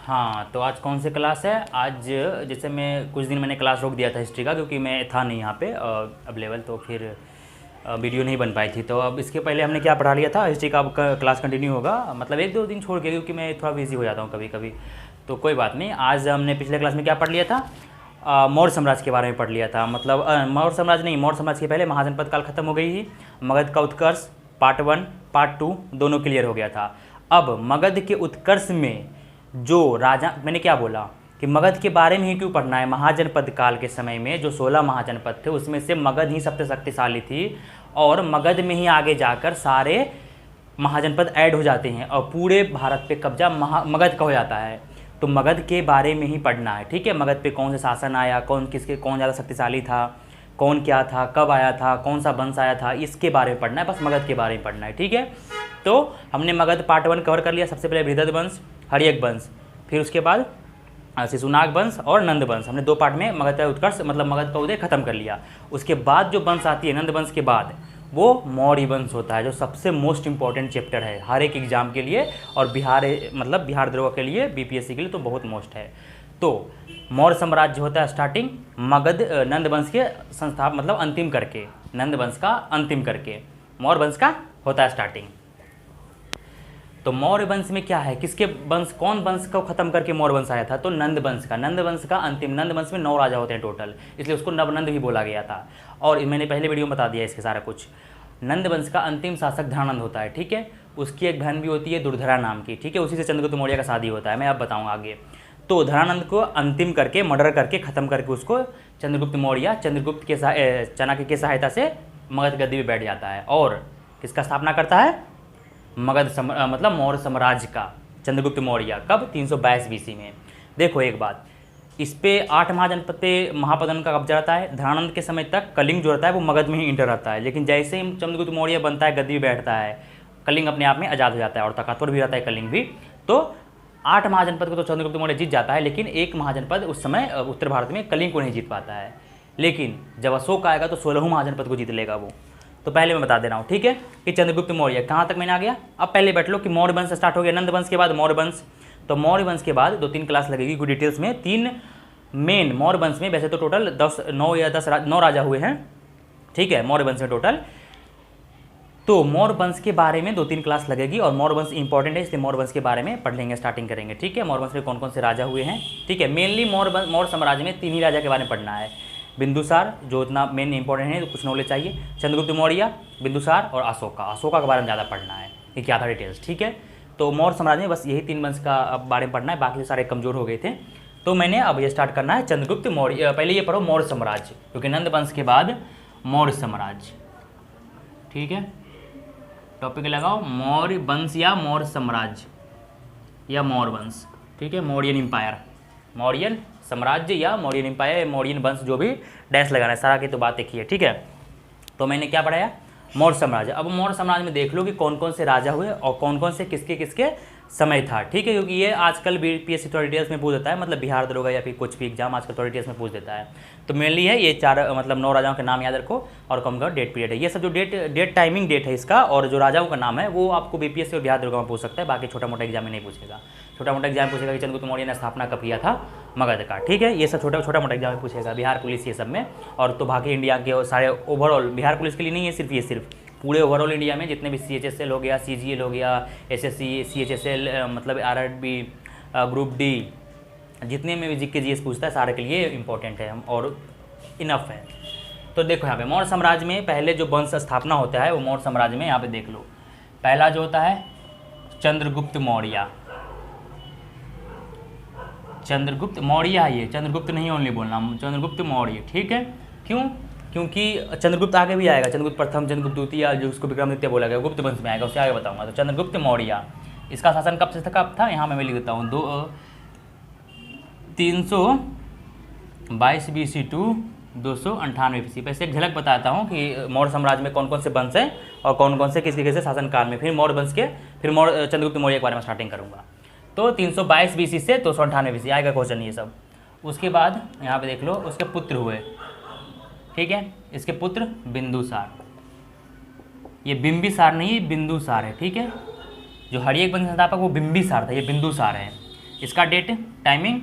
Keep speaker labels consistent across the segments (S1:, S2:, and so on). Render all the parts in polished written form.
S1: हाँ, तो आज कौन सी क्लास है? आज जैसे मैं कुछ दिन मैंने क्लास रोक दिया था हिस्ट्री का, क्योंकि मैं था नहीं यहाँ पे अवेलेबल, तो फिर वीडियो नहीं बन पाई थी। तो अब इसके पहले हमने क्या पढ़ा लिया था, हिस्ट्री का अब क्लास कंटिन्यू होगा, मतलब एक दो दिन छोड़ के, क्योंकि मैं थोड़ा बिजी हो जाता हूँ कभी कभी। तो कोई बात नहीं। आज हमने पिछले क्लास में क्या पढ़ लिया था? मौर्य साम्राज्य के बारे में पढ़ लिया था। मतलब मौर्य साम्राज्य नहीं, मौर्य साम्राज्य के पहले महाजनपद काल खत्म हो गई थी। मगध का उत्कर्ष पार्ट 1 पार्ट 2 दोनों क्लियर हो गया था। अब मगध के उत्कर्ष में जो राजा, मैंने क्या बोला कि मगध के बारे में ही क्यों पढ़ना है? महाजनपद काल के समय में जो 16 महाजनपद थे उसमें से मगध ही सबसे शक्तिशाली थी, और मगध में ही आगे जाकर सारे महाजनपद ऐड हो जाते हैं और पूरे भारत पे कब्जा मगध का हो जाता है। तो मगध के बारे में ही पढ़ना है, ठीक है। मगध पे कौन सा शासन आया, कौन ज़्यादा शक्तिशाली था, कौन क्या था, कब आया था, कौन सा वंश आया था, इसके बारे में पढ़ना है, बस मगध के बारे में पढ़ना है, ठीक है। तो हमने मगध पार्ट 1 कवर कर लिया। सबसे पहले बृहद्रथ वंश, हर्यक वंश, फिर उसके बाद शिशुनाग वंश और नंद वंश। हमने 2 पार्ट में मगध का उत्कर्ष मतलब मगध का उदय खत्म कर लिया। उसके बाद जो वंश आती है नंद वंश के बाद, वो मौर्य वंश होता है, जो सबसे मोस्ट इंपॉर्टेंट चैप्टर है हर एक एग्जाम के लिए, और बिहार दरोगा के लिए, बीपीएससी के लिए तो बहुत मोस्ट है। तो मौर्य साम्राज्य होता है स्टार्टिंग मगध नंद वंश के संस्थापक मतलब अंतिम करके, नंद वंश का अंतिम करके मौर्य वंश का होता है स्टार्टिंग। तो मौर्य वंश में क्या है, किसके वंश, कौन वंश को खत्म करके मौर्य वंश आया था? तो नंद वंश का। नंद वंश का अंतिम, नंद वंश में 9 राजा होते हैं टोटल, इसलिए उसको नवनंद भी बोला गया था। और मैंने पहले वीडियो में बता दिया इसके सारा कुछ। नंद वंश का अंतिम शासक धनानंद होता है, ठीक है। उसकी एक बहन भी होती है दुर्धरा नाम की, ठीक है। उसी से चंद्रगुप्त मौर्य का शादी होता है, मैं अब बताऊँगा आगे। तो धनानंद को अंतिम करके, मर्डर करके, ख़त्म करके उसको चंद्रगुप्त मौर्य चाणक्य के सहायता से मगध गद्दी में बैठ जाता है, और किसका स्थापना करता है? मतलब मौर्य साम्राज्य का, चंद्रगुप्त मौर्य। कब? 322 बीसी में। देखो एक बात, इस पे 8 महाजनपद पे महापदन का कब्जा रहता है। धनानंद के समय तक कलिंग जो रहता है वो मगध में ही इंटर रहता है, लेकिन जैसे ही चंद्रगुप्त मौर्य बनता है, गद्दी में बैठता है, कलिंग अपने आप में आज़ाद हो जाता है, और ताकतवर भी रहता है कलिंग भी। तो 8 महाजनपद को तो चंद्रगुप्त मौर्य जीत जाता है, लेकिन एक महाजनपद उस समय उत्तर भारत में कलिंग को नहीं जीत पाता है। लेकिन जब अशोक आएगा तो 16 महाजनपद को जीत लेगा वो। तो पहले मैं बता दे रहा हूँ, ठीक है, कि चंद्रगुप्त मौर्य कहाँ तक मैंने आ गया। अब पहले बैठ लो कि मौर्य वंश स्टार्ट हो गया, नंद वंश के बाद मौर्य वंश। तो मौर्य वंश के बाद 2-3 क्लास लगेगी कुछ डिटेल्स में। 3 मेन मौर्य वंश में, वैसे तो टोटल 9 राजा हुए हैं, ठीक है, मौर्य वंश में टोटल। तो मौर्य वंश के बारे में 2-3 क्लास लगेगी, और मौर्य वंश इंपॉर्टेंट है, इसलिए मौर्य वंश के बारे में पढ़ लेंगे, स्टार्टिंग करेंगे, ठीक है। मौर्य वंश में कौन कौन से राजा हुए हैं, ठीक है। मेनली मौर्य साम्राज्य में 3 ही राजा के बारे में पढ़ना है। बिंदुसार, जो इतना मेन इंपॉर्टेंट है, तो कुछ नॉलेज चाहिए। चंद्रगुप्त मौर्य, बिंदुसार और अशोका के बारे में ज़्यादा पढ़ना है, ये क्या था डिटेल्स, ठीक है। तो मौर्य साम्राज्य में बस यही 3 वंश का बारे में पढ़ना है, बाकी सारे कमज़ोर हो गए थे। तो मैंने अब ये स्टार्ट करना है चंद्रगुप्त मौर्य। पहले ये पढ़ो मौर्य साम्राज्य, क्योंकि नंद वंश के बाद मौर्य साम्राज्य, ठीक है। टॉपिक लगाओ मौर्य वंश या मौर्य साम्राज्य या मौर्य वंश, ठीक है। मौर्यन एम्पायर, मौर्यन साम्राज्य या मौर्यन एम्पायर, मौर्यन वंश, जो भी डैश लगाना है, सारा की तो बात एक ही है, ठीक है। तो मैंने क्या पढ़ाया? मौर्य साम्राज्य। अब मौर्य साम्राज्य में देख लो कि कौन कौन से राजा हुए और कौन कौन से किसके किसके समय था, ठीक है, क्योंकि ये आजकल बीपीएससी थोड़ा डिटेल्स में पूछ देता है, मतलब बिहार दरोगा या फिर कुछ भी एग्जाम आजकल थोड़ा डिटेल्स में पूछ देता है। तो मेनली है ये 4 मतलब 9 राजाओं के नाम याद रखो, और कम का डेट पीरियड है, ये सब जो डेट टाइमिंग डेट है इसका, और जो राजाओं का नाम है वो आपको बीपीएससी और बिहार दरोगा में पूछ सकता है, बाकी छोटा मोटा एग्जाम में नहीं पूछेगा। छोटा मोटा एग्जाम पूछेगा कि चंद्रगुप्त मौर्य ने स्थापना कब किया था मगध का, ठीक है, ये सब छोटा मोटा एग्जाम में पूछेगा, बिहार पुलिस ये सब में। और तो बाकी इंडिया के सारे ओवरऑल, बिहार पुलिस के लिए नहीं है सिर्फ, ये सिर्फ पूरे ओवरऑल इंडिया में जितने भी CHSL हो गया, CGL हो गया, SSC, CHSL मतलब RRB, ग्रुप डी, जितने में भी GK GS पूछता है सारे के लिए इंपॉर्टेंट है और इनफ है। तो देखो यहाँ पे मौर्य साम्राज्य में पहले जो वंश स्थापना होता है वो मौर्य साम्राज्य में यहाँ पे देख लो, पहला जो होता है चंद्रगुप्त मौर्य। चंद्रगुप्त मौर्य है ये, चंद्रगुप्त नहीं ओनली बोलना, चंद्रगुप्त मौर्य, ठीक है। क्यों? क्योंकि चंद्रगुप्त आगे भी आएगा, चंद्रगुप्त प्रथम, चंद्रगुप्त द्वितीय, जो उसको विक्रमादित्य बोला गया, गुप्त वंश में आएगा, उससे आगे बताऊंगा। तो चंद्रगुप्त मौर्य, इसका शासन कब से कब था, यहाँ मैं लिख देता हूँ 322 BC टू 298 BC। वैसे एक झलक बताता हूँ कि मौर्य साम्राज्य में कौन कौन से वंश हैं और कौन कौन से किस किस शासनकाल में, फिर मौर्य वंश के, फिर चंद्रगुप्त मौर्य के बारे में स्टार्टिंग करूँगा। तो 322 BC से 298 BC आएगा क्वेश्चन ये सब। उसके बाद यहाँ पे देख लो उसके पुत्र हुए, ठीक है, इसके पुत्र बिंदुसार, ये बिंबिसार नहीं बिंदुसार है, ठीक है। जो हर्यक वंश संस्थापक वो बिंबिसार था, ये बिंदुसार है। इसका date timing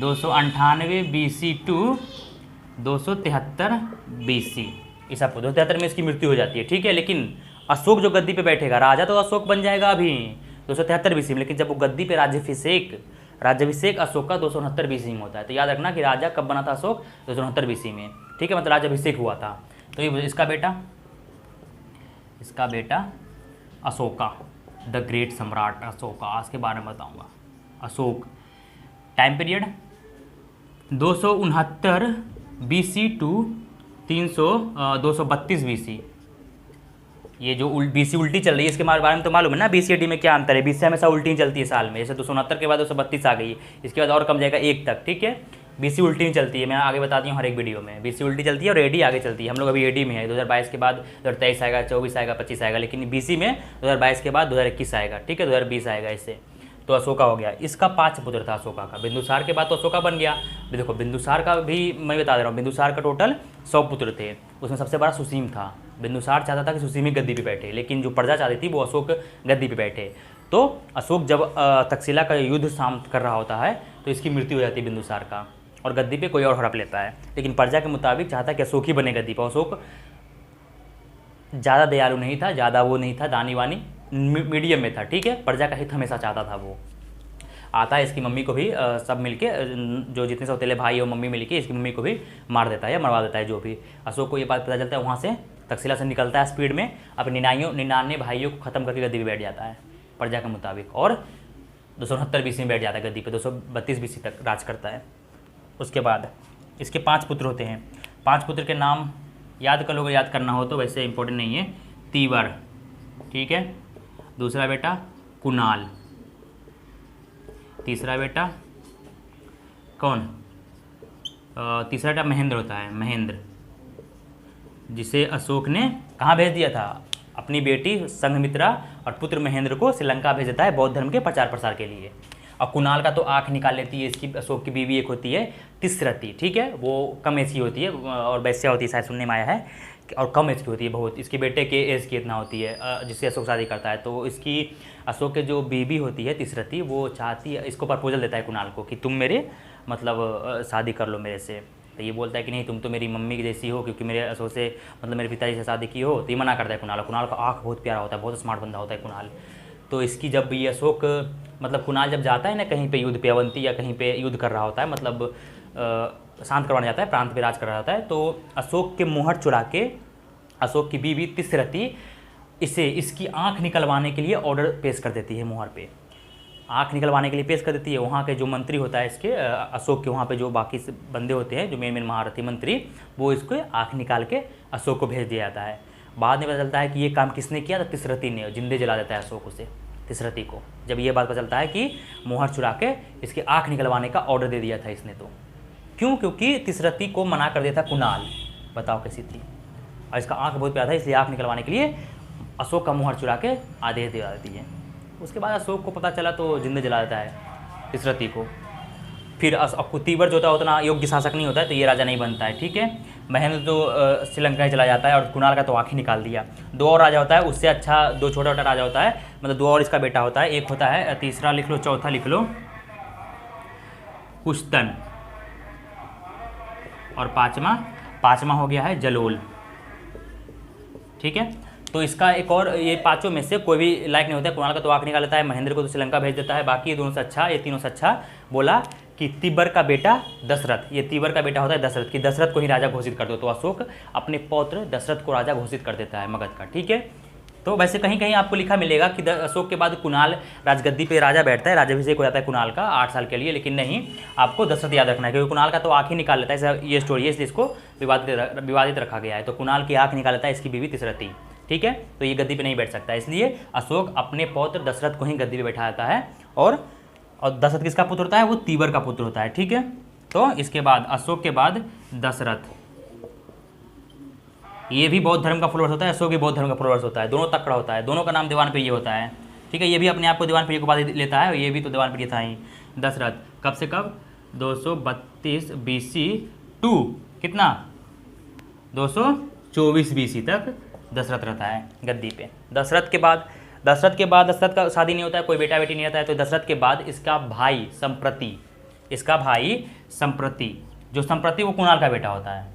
S1: 298 BC to 273 BC ईसा पूर्व। 273 में इसकी मृत्यु हो जाती है, ठीक है। लेकिन अशोक जो गद्दी पे बैठेगा, राजा तो अशोक बन जाएगा अभी 273 BC में, लेकिन जब वो गद्दी पे राज्याभिषेक अशोक का 269 BC में होता है। तो याद रखना कि राजा कब बना था अशोक, 269 BC में, ठीक है, मतलब राज्याभिषेक हुआ था। तो ये इसका बेटा अशोका, द ग्रेट सम्राट अशोका, आज के बारे में बताऊंगा। Ashoka time period 269 BC to 232 BC। ये जो BC उल्टी चल रही है, इसके बारे में तो मालूम है ना, BC-AD में क्या अंतर है। BC हमेशा उल्टी चलती है साल में, जैसे 269 के बाद 232 आ गई, इसके बाद और कम जाएगा 1 तक, ठीक है। BC उल्टी नहीं चलती है, मैं आगे बताती हूँ हर एक वीडियो में। BC उल्टी चलती है और AD आगे चलती है। हम लोग अभी AD में है, 2022 के बाद 2023 आएगा, 24 आएगा, 25 आएगा, लेकिन BC में 2022 के बाद 2021 आएगा, ठीक है, 2020 आएगा इससे। तो अशोका हो गया। इसका 5 पुत्र था अशोका का। बिंदुसार के बाद तो अशोका बन गया। देखो बिंदुसार का भी मैं बता दे रहा हूँ, बिंदुसार का टोटल 100 पुत्र थे, उसमें सबसे बड़ा सुसीम था। बिंदुसार चाहता था कि सुसीम ही गद्दी पे बैठे, लेकिन जो प्रजा चाहती थी वो अशोक गद्दी पे बैठे। तो अशोक जब तक्षशिला का युद्ध शांत कर रहा होता है तो इसकी मृत्यु हो जाती है बिंदुसार का, और गद्दी पे कोई और हड़प लेता है। लेकिन प्रजा के मुताबिक चाहता है कि अशोक ही बने गद्दी पर। अशोक ज़्यादा दयालु नहीं था, ज़्यादा वो नहीं था दानी वानी, मीडियम में था, ठीक है। प्रजा का हित हमेशा चाहता था वो। आता है, इसकी मम्मी को भी सब मिलके, जो जितने सौतेले भाई और मम्मी मिलके इसकी मम्मी को भी मार देता है या मरवा देता है जो भी। अशोक को ये बात पता चलता है, वहाँ से तक्षशिला से निकलता है स्पीड में, अपने 99 भाइयों को ख़त्म करके गद्दी पे बैठ जाता है प्रजा के मुताबिक, और 269 BC में बैठ जाता है गद्दी पे, 232 BC तक राज करता है। उसके बाद इसके 5 पुत्र होते हैं। 5 पुत्र के नाम याद कर लोगे, याद करना हो तो, वैसे इंपॉर्टेंट नहीं है। तीवर, ठीक है, दूसरा बेटा कुणाल, तीसरा बेटा कौन, तीसरा बेटा महेंद्र होता है, महेंद्र, जिसे अशोक ने कहाँ भेज दिया था, अपनी बेटी संघमित्रा और पुत्र महेंद्र को श्रीलंका भेज देता है बौद्ध धर्म के प्रचार प्रसार के लिए। और कुणाल का तो आँख निकाल लेती है इसकी, अशोक की बीवी एक होती है तिसरती, ठीक है, वो कम एज की होती है और वैश्या होती है, शायद सुनने में आया है, और कम एज की होती है बहुत। इसके बेटे के एज की इतना होती है जिससे अशोक शादी करता है। तो इसकी अशोक के जो बीवी होती है तिसरती, वो चाहती है, इसको प्रपोजल देता है कुणाल को कि तुम मेरे मतलब शादी कर लो मेरे से। तो ये बोलता है कि नहीं, तुम तो मेरी मम्मी की जैसी हो, क्योंकि मेरे अशोक से मतलब मेरे पिताजी से शादी की हो। तो ये मना करता है कुणाल। कुणाल का आँख बहुत प्यारा होता है, बहुत स्मार्ट बंदा होता है कुणाल। तो इसकी जब ये अशोक मतलब कुणाल जब जाता है ना कहीं पे युद्ध पे, अवंती या कहीं पे युद्ध कर रहा होता है, मतलब शांत करवाने जाता है, प्रांत पे राज कर रहा होता है, तो अशोक के मुहर चुरा के अशोक की बीवी तिसरती इसे इसकी आँख निकलवाने के लिए ऑर्डर पेश कर देती है, मुहर पे आँख निकलवाने के लिए पेश कर देती है। वहाँ के जो मंत्री होता है इसके अशोक के, वहाँ पे जो बाकी बंदे होते हैं जो मेन महारथी मंत्री, वो इसको आँख निकाल के अशोक को भेज दिया जाता है। बाद में पता चलता है कि ये काम किसने किया, तो तिसरती ने, जिंदे जला देता है अशोक उसे, तिसरती को। जब ये बात पता चलता है कि मुहर चुरा के इसकी आँख निकलवाने का ऑर्डर दे दिया था इसने, तो क्यों, क्योंकि तिसरती को मना कर दिया था कुणाल। बताओ कैसी थी। और इसका आँख बहुत प्यारा था, इसलिए आँख निकलवाने के लिए अशोक का मुहर चुरा के आदेश दे देती है। उसके बाद अशोक को पता चला तो जिंदे जला देता है तिसरती को। फिर तीवर जो होता है उतना योग्य शासक नहीं होता है, तो ये राजा नहीं बनता है, ठीक है। महेंद्र तो श्रीलंका ही चला जाता है और कुणाल का तो आँख ही निकाल दिया। 2 और राजा होता है, उससे अच्छा 2 छोटा छोटा राजा होता है, मतलब 2 और इसका बेटा होता है। एक होता है, तीसरा लिख लो, चौथा लिख लो, कुश्तन, और पाँचवा हो गया है जलोल, ठीक है। तो इसका एक और, ये 5 में से कोई भी लायक नहीं होता है। कुणाल का तो आँख निकाल लेता है, महेंद्र को तो श्रीलंका भेज देता है, बाकी ये दोनों से अच्छा, ये तीनों से अच्छा बोला कि तीवर का बेटा दशरथ, ये तीवर का बेटा होता है दशरथ, कि दशरथ को ही राजा घोषित कर दो। तो अशोक अपने पौत्र दशरथ को राजा घोषित कर देता है मगध का, ठीक है। तो वैसे कहीं कहीं आपको लिखा मिलेगा कि अशोक के बाद कुणाल राजगद्दी पे राजा बैठता है, राज्याभिषेक हो जाता है कुणाल का 8 साल के लिए, लेकिन नहीं, आपको दशरथ याद रखना है, क्योंकि कुणाल का तो आँख ही निकाल लेता है, ये स्टोरी है, इसलिए इसको विवादित रखा गया है। तो कुणाल की आँख निकाल लेता है इसकी बीवी तिसरती, ठीक है। तो ये गद्दी पे नहीं बैठ सकता, इसलिए अशोक अपने पौत्र दशरथ को ही गद्दी पे बैठा जाता है। और दशरथ किसका पुत्र होता है, वो तीवर का पुत्र होता है, ठीक है। तो इसके बाद अशोक के बाद दशरथ, ये भी बौद्ध धर्म का फॉलोअर्स होता है, अशोक भी बौद्ध धर्म का फॉलोअर्स होता है, दोनों तकड़ा होता है, दोनों का नाम दीवान पे ये होता है, ठीक है। ये भी अपने आप को दीवान पे को बाद लेता है, और ये भी तो दीवान पे था ही। दशरथ कब से कब, 232 BC टू कितना 224 BC तक दशरथ रहता है गद्दी पे। दशरथ के बाद दशरथ के बाद, दशरथ का शादी नहीं होता है, कोई बेटा बेटी नहीं रहता है, तो दशरथ के बाद इसका भाई संप्रति, इसका भाई संप्रति, जो संप्रति वो कुणाल का बेटा होता है,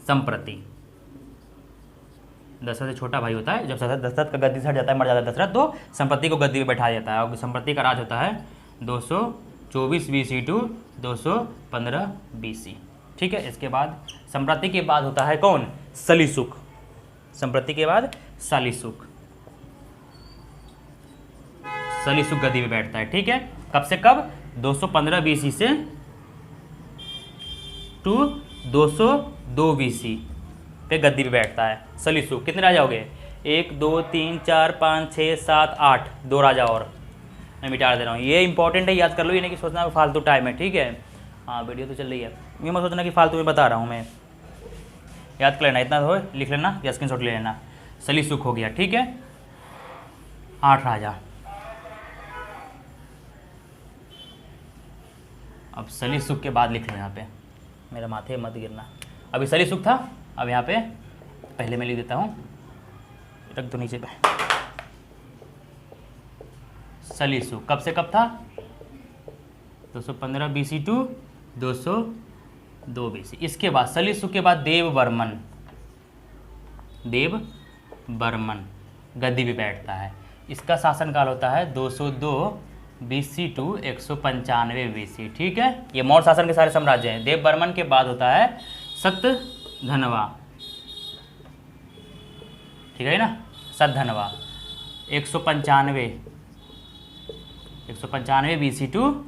S1: संप्रति दशरथ से छोटा भाई होता है। जब दशरथ का गद्दी से हट जाता है, मर जाता है दशरथ, तो संप्रति को गद्दी पे बैठा देता है और संप्रति का राज होता है 224 BC टू 215 BC। ठीक है, इसके बाद संप्रति के बाद होता है कौन, सलीसुक, संप्रति के बाद सलीसुक, सलीसुक गद्दी पे बैठता है। ठीक है, कब से कब, 215 BC से टू 202 BC पे गद्दी पे बैठता है सलीसुक। कितने राजा हो गए, 1 2 3 4 5 6 7 8, 2 राजा और मैं मिटा दे रहा हूँ। ये इंपॉर्टेंट है, याद कर लो, ये नहीं कि सोचना फालतू टाइम है। ठीक है, हाँ वीडियो तो चल रही है, ये मत सोचना कि फालतू में बता रहा हूँ मैं, याद कर लेना, इतना हो लिख लेना या स्क्रीनशॉट ले लेना। सलीसुक हो गया। ठीक है, 8 राजा। अब सलीसुक के बाद लिख लो यहाँ पे, मेरा माथे मत गिरना, अभी सलीसुक था, अब यहाँ पे पहले मैं लिख देता हूँ, रख दो नीचे पे। सलीसुक कब से कब था, 215 BC टू 202 BC। इसके बाद सलीसुक के बाद देववर्मन, देववर्मन गद्दी पे बैठता है। इसका शासनकाल होता है 202 BC टू 195 BC। ठीक है, ये मौर्य शासन के सारे साम्राज्य हैं। देववर्मन के बाद होता है सतधनवा, ठीक है ना, सतधनवा 195 BC टू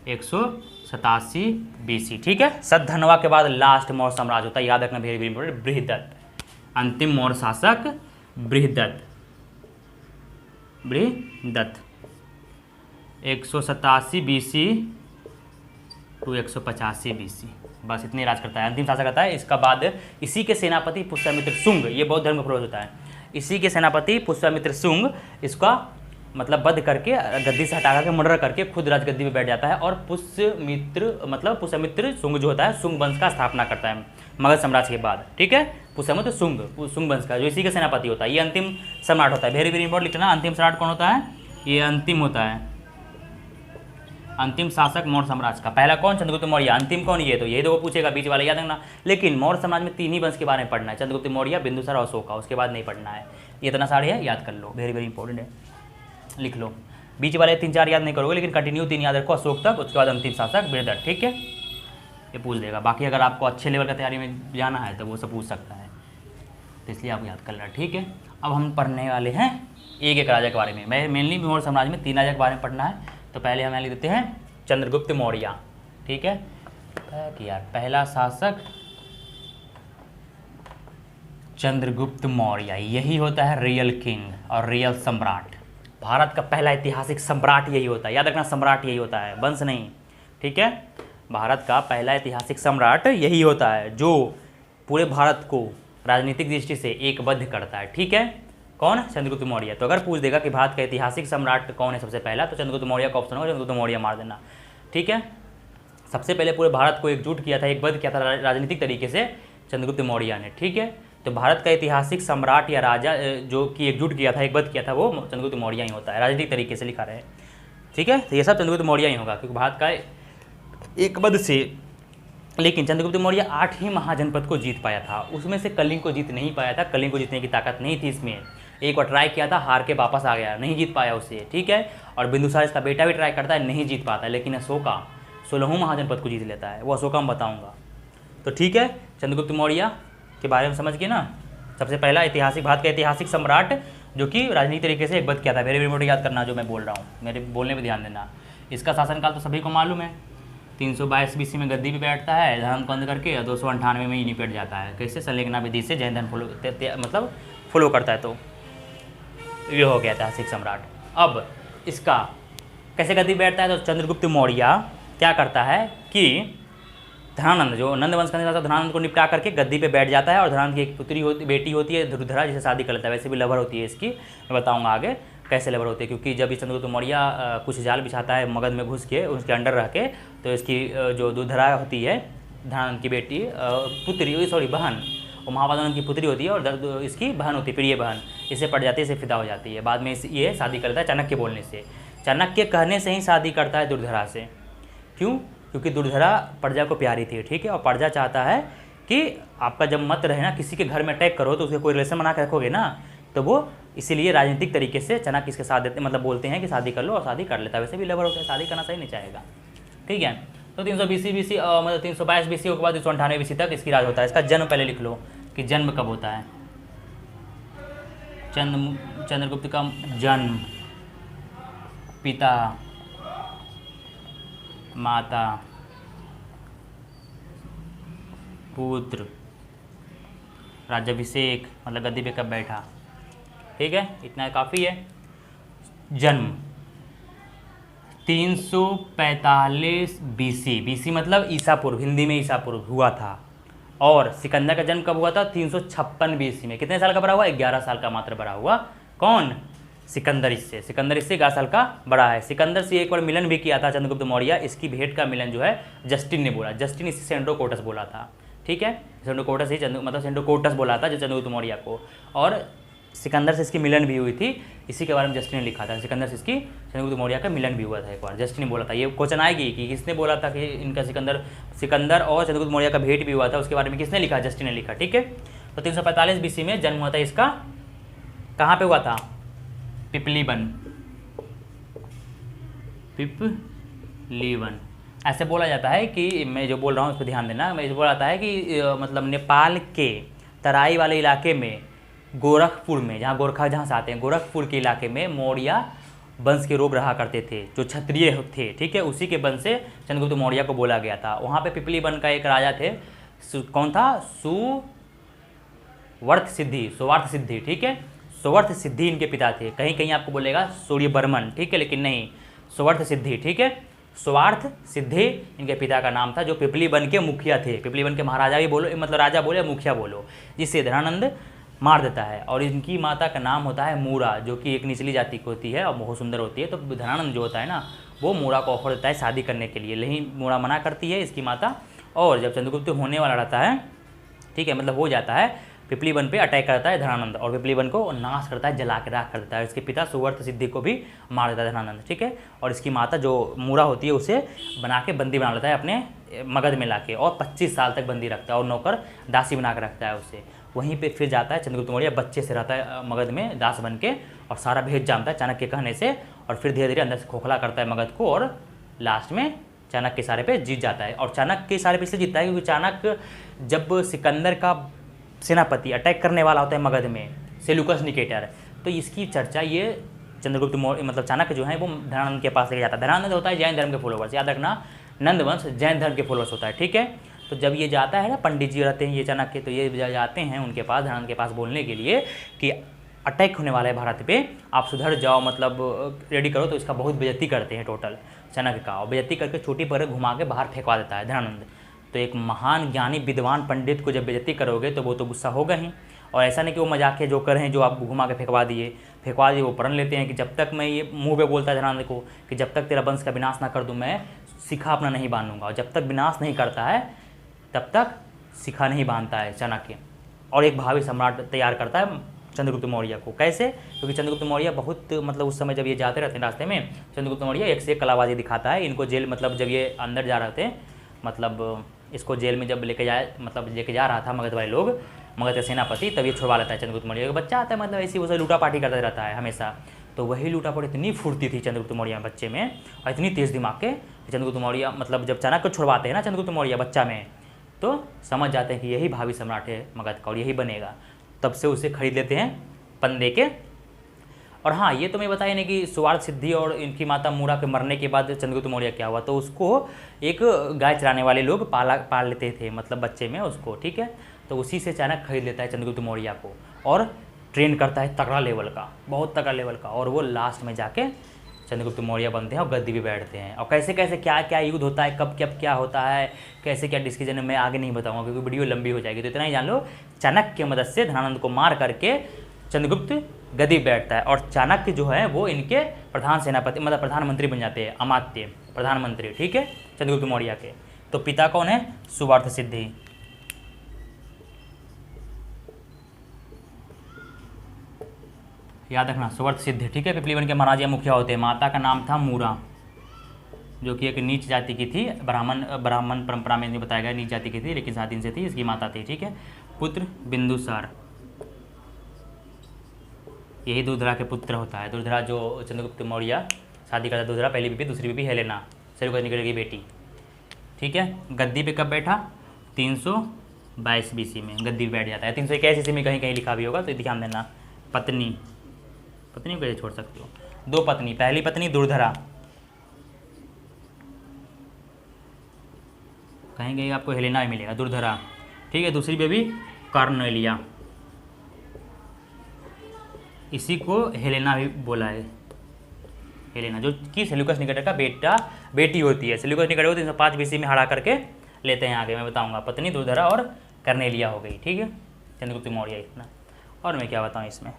S1: 187 BC। ठीक है, सतधनवा के बाद लास्ट मौर्य साम्राज्य होता है, याद रखना वेरी वेरी इंपॉर्टेंट, बृहदत्त, अंतिम मौर्य शासक Brihadratha, Brihadratha 187 BC to 185 BC, बस इतने राज करता है, अंतिम शासक आता है। इसका बाद इसी के सेनापति पुष्यमित्र शुंग, ये बौद्ध धर्म का पूर्वज होता है, इसी के सेनापति पुष्यमित्र शुंग इसका मतलब वध करके, गद्दी से हटा करके, मर्डर करके खुद राजगद्दी पे बैठ जाता है और पुष्यमित्र शुंग जो होता है, शुंग वंश का स्थापना करता है मगध साम्राज्य के बाद। ठीक है, पुष्यमित्र शुंग वंश का, जो इसी के सेनापति होता है, ये अंतिम सम्राट होता है। वेरी वेरी इंपॉर्टेंट लिखना, अंतिम सम्राट कौन होता है, ये अंतिम होता है, अंतिम शासक मौर्य साम्राज्य का। पहला कौन, चंद्रगुप्त मौर्य। अंतिम कौन, ये तो, यही तो वो पूछेगा बीच वाला, याद रखना। लेकिन मौर्य समाज में 3 ही वंश के बारे में पढ़ना है, चंद्रगुप्त मौर्य, बिंदुसार और अशोका, उसके बाद नहीं पढ़ना है। ये इतना सारे है, याद कर लो, वेरी वेरी इंपॉर्टेंट है, लिख लो। बीच वाले 3-4 याद नहीं करोगे, लेकिन कंटिन्यू 3 याद रखो, अशोक तक, उसके बाद अंतिम शासक बृहदत्त। ठीक है, ये पूछ देगा। बाकी अगर आपको अच्छे लेवल का तैयारी में जाना है तो वो सब पूछ सकता है, तो इसलिए आपको याद कर लेना। ठीक है, अब हम पढ़ने वाले हैं एक एक राजा के बारे में। मैं मेनली मौर्य साम्राज्य में 3 राजा के बारे में पढ़ना है, तो पहले हम लिख देते हैं चंद्रगुप्त मौर्य। ठीक है, कि यार पहला शासक चंद्रगुप्त मौर्य, यही होता है रियल किंग और रियल सम्राट। भारत का पहला ऐतिहासिक सम्राट यही होता है, याद रखना, सम्राट यही होता है, वंश नहीं। ठीक है, भारत का पहला ऐतिहासिक सम्राट यही होता है जो पूरे भारत को राजनीतिक दृष्टि से एकबद्ध करता है। ठीक है, कौन, चंद्रगुप्त मौर्य। तो अगर पूछ देगा कि भारत का ऐतिहासिक सम्राट कौन है सबसे पहला, तो चंद्रगुप्त मौर्य का ऑप्शन होगा, चंद्रगुप्त मौर्य मार देना। ठीक है, सबसे पहले पूरे भारत को एकजुट किया था, एकबद्ध किया था राजनीतिक तरीके से चंद्रगुप्त मौर्य ने। ठीक है, तो भारत का ऐतिहासिक सम्राट या राजा जो कि एकजुट किया था, एकबद्ध किया था, वो चंद्रगुप्त मौर्य ही होता है, राजनीतिक तरीके से लिखा रहे। ठीक है, तो ये सब चंद्रगुप्त मौर्य ही होगा, क्योंकि भारत का एकबद्ध से। लेकिन चंद्रगुप्त मौर्य 8 ही महाजनपद को जीत पाया था, उसमें से कलिंग को जीत नहीं पाया था, कलिंग को जीतने की ताकत नहीं थी इसमें। एक बार ट्राई किया था, हार के वापस आ गया, नहीं जीत पाया उसे। ठीक है, और बिंदुसार इसका बेटा भी ट्राई करता है, नहीं जीत पाता, लेकिन अशोका 16वां महाजनपद को जीत लेता है, वो अशोका मैं बताऊंगा। तो ठीक है, चंद्रगुप्त मौर्य के बारे में समझ गए ना। सबसे पहला ऐतिहासिक, भारत का ऐतिहासिक सम्राट जो कि राजनीतिक तरीके से एकबद्ध किया था। वेरी इंपॉर्टेंट, याद करना जो मैं बोल रहा हूँ, मेरे बोलने पर ध्यान देना। इसका शासनकाल तो सभी को मालूम है, 322 BC में गद्दी पे बैठता है, धर्म को अंध करके 298 में ही निपट जाता है। कैसे, संलेखना विधि से जैन धर्म फॉलो करता है। तो ये हो गया ऐतिहासिक सम्राट। अब इसका कैसे गद्दी बैठता है, तो चंद्रगुप्त मौर्य क्या करता है कि धनानंद, जो नंद वंश का था, धनानंद को निपटा करके गद्दी पे बैठ जाता है। और धनानंद की एक बेटी होती है ध्रुधरा, जिसे शादी कर लेता है। वैसे भी लवर होती है इसकी, मैं बताऊंगा आगे कैसे लवर होती है, क्योंकि जब ये चंद्रगुप्त मौर्य कुछ जाल बिछाता है मगध में घुस के, उसके अंडर रह के, तो इसकी जो ध्रुधरा होती है, धनानंद की बेटी, बहन, और महापादन की पुत्री होती है और इसकी बहन होती है, प्रिय बहन, इसे पड़ जाती है, इसे फिदा हो जाती है। बाद में ये शादी करता है चाणक्य बोलने से, चाणक्य कहने से ही शादी करता है दुर्धरा से। क्यों? क्योंकि दुर्धरा प्रजा को प्यारी थी, ठीक है, और प्रजा चाहता है कि आपका जब मत रहे ना, किसी के घर में अटैक करो तो उसके कोई रिलेशन बना के रखोगे ना, तो वो इसीलिए राजनीतिक तरीके से चाणक्य इसके साथ देते, मतलब बोलते हैं कि शादी कर लो, और शादी कर लेता है। वैसे भी लवर होता है, शादी करना सही नहीं चाहेगा, ठीक है। तो 320 BC मतलब 322 BC के बाद 398 BC तक इसकी राज होता है। इसका जन्म पहले लिख लो कि जन्म कब होता है। चंद्रगुप्त का जन्म, पिता, माता, पुत्र, राज्याभिषेक मतलब गद्दी पे कब बैठा, ठीक है, इतना काफ़ी है। जन्म 345 BC मतलब ईसा पूर्व, हिंदी में ईसा पूर्व हुआ था। और सिकंदर का जन्म कब हुआ था? 356 BC में। कितने साल का बड़ा हुआ? 11 साल का मात्र बड़ा हुआ। कौन? सिकंदर इससे 11 साल का बड़ा है। सिकंदर से एक बार मिलन भी किया था चंद्रगुप्त मौर्य। इसकी भेंट का मिलन जो है जस्टिन ने बोला, जस्टिन इसे सेंड्रोकोटस बोला था, ठीक है, सेंड्रोकोटस ही मतलब सेंड्रोकोटस बोला था जो चंद्रगुप्त मौर्य को। और सिकंदर से इसकी मिलन भी हुई थी, इसी के बारे में जस्टिन ने लिखा था। सिकंदर से इसकी चंद्रगुप्त मौर्य का मिलन भी हुआ था एक बार, जस्टिन ने बोला था। ये क्वेश्चन आएगी कि किसने बोला था कि इनका सिकंदर और चंद्रगुप्त मौर्य का भेंट भी हुआ था, उसके बारे में किसने लिखा? जस्टिन ने लिखा, ठीक है। तो 345 BC में जन्म हुआ था इसका। कहाँ पे हुआ था? पिपलीवन, पिपलीवन ऐसे बोला जाता है कि, मैं जो बोल रहा हूँ उस पर ध्यान देना, मैं जो बोला जाता है कि मतलब नेपाल के तराई वाले इलाके में, गोरखपुर में, जहाँ गोरखा जहाँ से आते हैं, गोरखपुर के इलाके में मौर्य वंश के लोग रहा करते थे, जो क्षत्रिय थे, ठीक है, उसी के वंश से चंद्रगुप्त मौर्य को बोला गया था। वहाँ पे पिपलीवन का एक राजा थे, कौन था? सुवर्थ सिद्धि, ठीक है, सुवर्थ सिद्धि इनके पिता थे। कहीं कहीं आपको बोलेगा सूर्यवर्मन, ठीक है, लेकिन नहीं, सुवर्थ सिद्धि, ठीक है, स्वार्थ सिद्धि इनके पिता का नाम था, जो पिपलीवन के मुखिया थे। पिपलीवन के महाराजा भी बोलो, मतलब राजा बोलो या मुखिया बोलो, जिससे धनानंद मार देता है। और इनकी माता का नाम होता है मूरा, जो कि एक निचली जाति की होती है और बहुत सुंदर होती है। तो धनानंद जो होता है ना, वो मूरा को ऑफर देता है शादी करने के लिए, लेकिन मूरा मना करती है इसकी माता। और जब चंद्रगुप्त होने वाला रहता है, ठीक है, मतलब हो जाता है, पिपलीवन पे अटैक करता है धनानंद और पिपलीवन को नाश करता है, जला के राख कर देता है। इसके पिता सुवर्थ सिद्धि को भी मार देता है धनानंद, ठीक है। और इसकी माता जो मूरा होती है उसे बना के बंदी बना लेता है अपने मगध में लाके, और 25 साल तक बंदी रखता है और नौकर दासी बना के रखता है उसे। वहीं पे फिर जाता है चंद्रगुप्त मौर्य, बच्चे से रहता है मगध में दास बन के, और सारा भेद जानता है चाणक्य के कहने से, और फिर धीरे धीरे अंदर से खोखला करता है मगध को, और लास्ट में चाणक्य के इशारे पे जीत जाता है। और चाणक्य के इशारे पे इसलिए जीतता है क्योंकि चाणक्य जब सिकंदर का सेनापति अटैक करने वाला होता है मगध में, सेल्यूकस निकेटर, तो इसकी चर्चा ये चंद्रगुप्त मौर्य मतलब चाणक्य जो है वो धनानंद के पास लेके जाता है। धनानंद होता है जैन धर्म के फॉलोवर्स, याद रखना, नंदवंश जैन धर्म के फॉलोवर्स होता है, ठीक है। तो जब ये जाता है ना, पंडित जी रहते हैं ये चाणक्य, तो ये जाते हैं उनके पास, धनानंद के पास बोलने के लिए कि अटैक होने वाला है भारत पे, आप सुधर जाओ, मतलब रेडी करो। तो इसका बहुत बेइज्जती करते हैं टोटल चाणक्य का, और बेइज्जती करके छोटी पर घुमा के बाहर फेंकवा देता है धनानंद। तो एक महान ज्ञानी विद्वान पंडित को जब बेइज्जती करोगे तो वो तो गुस्सा होगा ही। और ऐसा नहीं कि वो मजाक जो कर हैं, जो आप घुमा के फेंकवा दिए, वो प्रण लेते हैं कि जब तक मैं, ये मुंह पे बोलता है धनानंद को कि जब तक तेरा वंश का विनाश ना कर दूं मैं शिखा अपना नहीं बांधूंगा। और जब तक विनाश नहीं करता है तब तक शिखा नहीं बांधता है चाणक्य। और एक भावी सम्राट तैयार करता है चंद्रगुप्त मौर्य को। कैसे? क्योंकि चंद्रगुप्त मौर्य बहुत, मतलब उस समय जब ये जाते रहते हैं रास्ते में, चंद्रगुप्त मौर्य एक से एक कलाबाजी दिखाता है। इनको जेल, मतलब जब ये अंदर जा रहे थे, मतलब इसको जेल में जब लेके जा रहा था मगध वाले लोग, मगध का सेनापति, तब ये छुड़वा लेता है चंद्रगुप्त मौर्य। बच्चा आता है, मतलब ऐसी उसे लूटा पाटी करता रहता है हमेशा। तो वही लूटा पाटी इतनी फुर्ती थी चंद्रगुप्त मौर्य बच्चे में, और इतनी तेज दिमाग के, चंद्रगुप्त मौर्य मतलब जब चाणक्य को छुड़वाते हैं ना चंद्रगुप्त मौर्य बच्चा में, तो समझ जाते हैं कि यही भावी सम्राट है मगध का और यही बनेगा। तब से उसे खरीद लेते हैं पंदे के। और हाँ, ये तो मैं बताया नहीं कि सुवार्थ सिद्धि और इनकी माता मूरा के मरने के बाद चंद्रगुप्त मौर्य क्या हुआ। तो उसको एक गाय चराने वाले लोग पाल लेते थे, मतलब बच्चे में उसको, ठीक है। तो उसी से चाणक्य खरीद लेता है चंद्रगुप्त मौर्य को और ट्रेन करता है तगड़ा लेवल का, बहुत तगड़ा लेवल का। और वो लास्ट में जाके चंद्रगुप्त मौर्य बनते हैं और गद्दी पे बैठते हैं। और कैसे कैसे क्या क्या युद्ध होता है, कब कब क्या होता है, कैसे क्या डिस्कशन, मैं आगे नहीं बताऊंगा क्योंकि वीडियो लंबी हो जाएगी। तो इतना ही जान लो, चाणक्य की मदद से धनानंद को मार करके चंद्रगुप्त गद्दी बैठता है। और चाणक्य जो है वो इनके प्रधान सेनापति, मतलब प्रधानमंत्री बन जाते हैं, अमात्य प्रधानमंत्री, ठीक है, चंद्रगुप्त मौर्य के। तो पिता कौन है? सुवार्थ सिद्धि। याद रखना स्वर्थ सिद्ध, ठीक है। पिपलीवन के महाराज या मुखिया होते हैं। माता का नाम था मूरा, जो कि एक नीच जाति की थी, ब्राह्मण परंपरा में नहीं बताया गया नीच जाति की थी, लेकिन 7 दिन से थी, इसकी माता थी, ठीक है। पुत्र बिंदुसार, यही दुर्धरा के पुत्र होता है। दुर्धरा जो चंद्रगुप्त मौर्य शादी करता, दुर्धरा पहली बीबी, दूसरी बीबी हेलेना, सेल्यूकस की बेटी, ठीक है। गद्दी पे कब बैठा? 322 BC में गद्दी पे बैठ जाता है। 321 ईस्वी में कहीं कहीं लिखा भी होगा, तो ध्यान देना। पत्नी को कैसे छोड़ सकते हो? 2 पत्नी, पहली पत्नी दुर्धरा, कहीं कहीं आपको हेलेना ही मिलेगा, दुर्धरा, ठीक है। दूसरी बेबी कार्नेलिया, इसी को हेलेना भी बोला है। हेलेना जो कि सेल्यूकस निकेटर का बेटी होती है। सेल्यूकस निकेटर को 305 BC में हरा करके लेते हैं आगे, मैं बताऊंगा। पत्नी दुर्धरा और कार्नेलिया हो गई, ठीक है। चंद्रगुप्त मौर्य इतना, और मैं क्या बताऊं इसमें।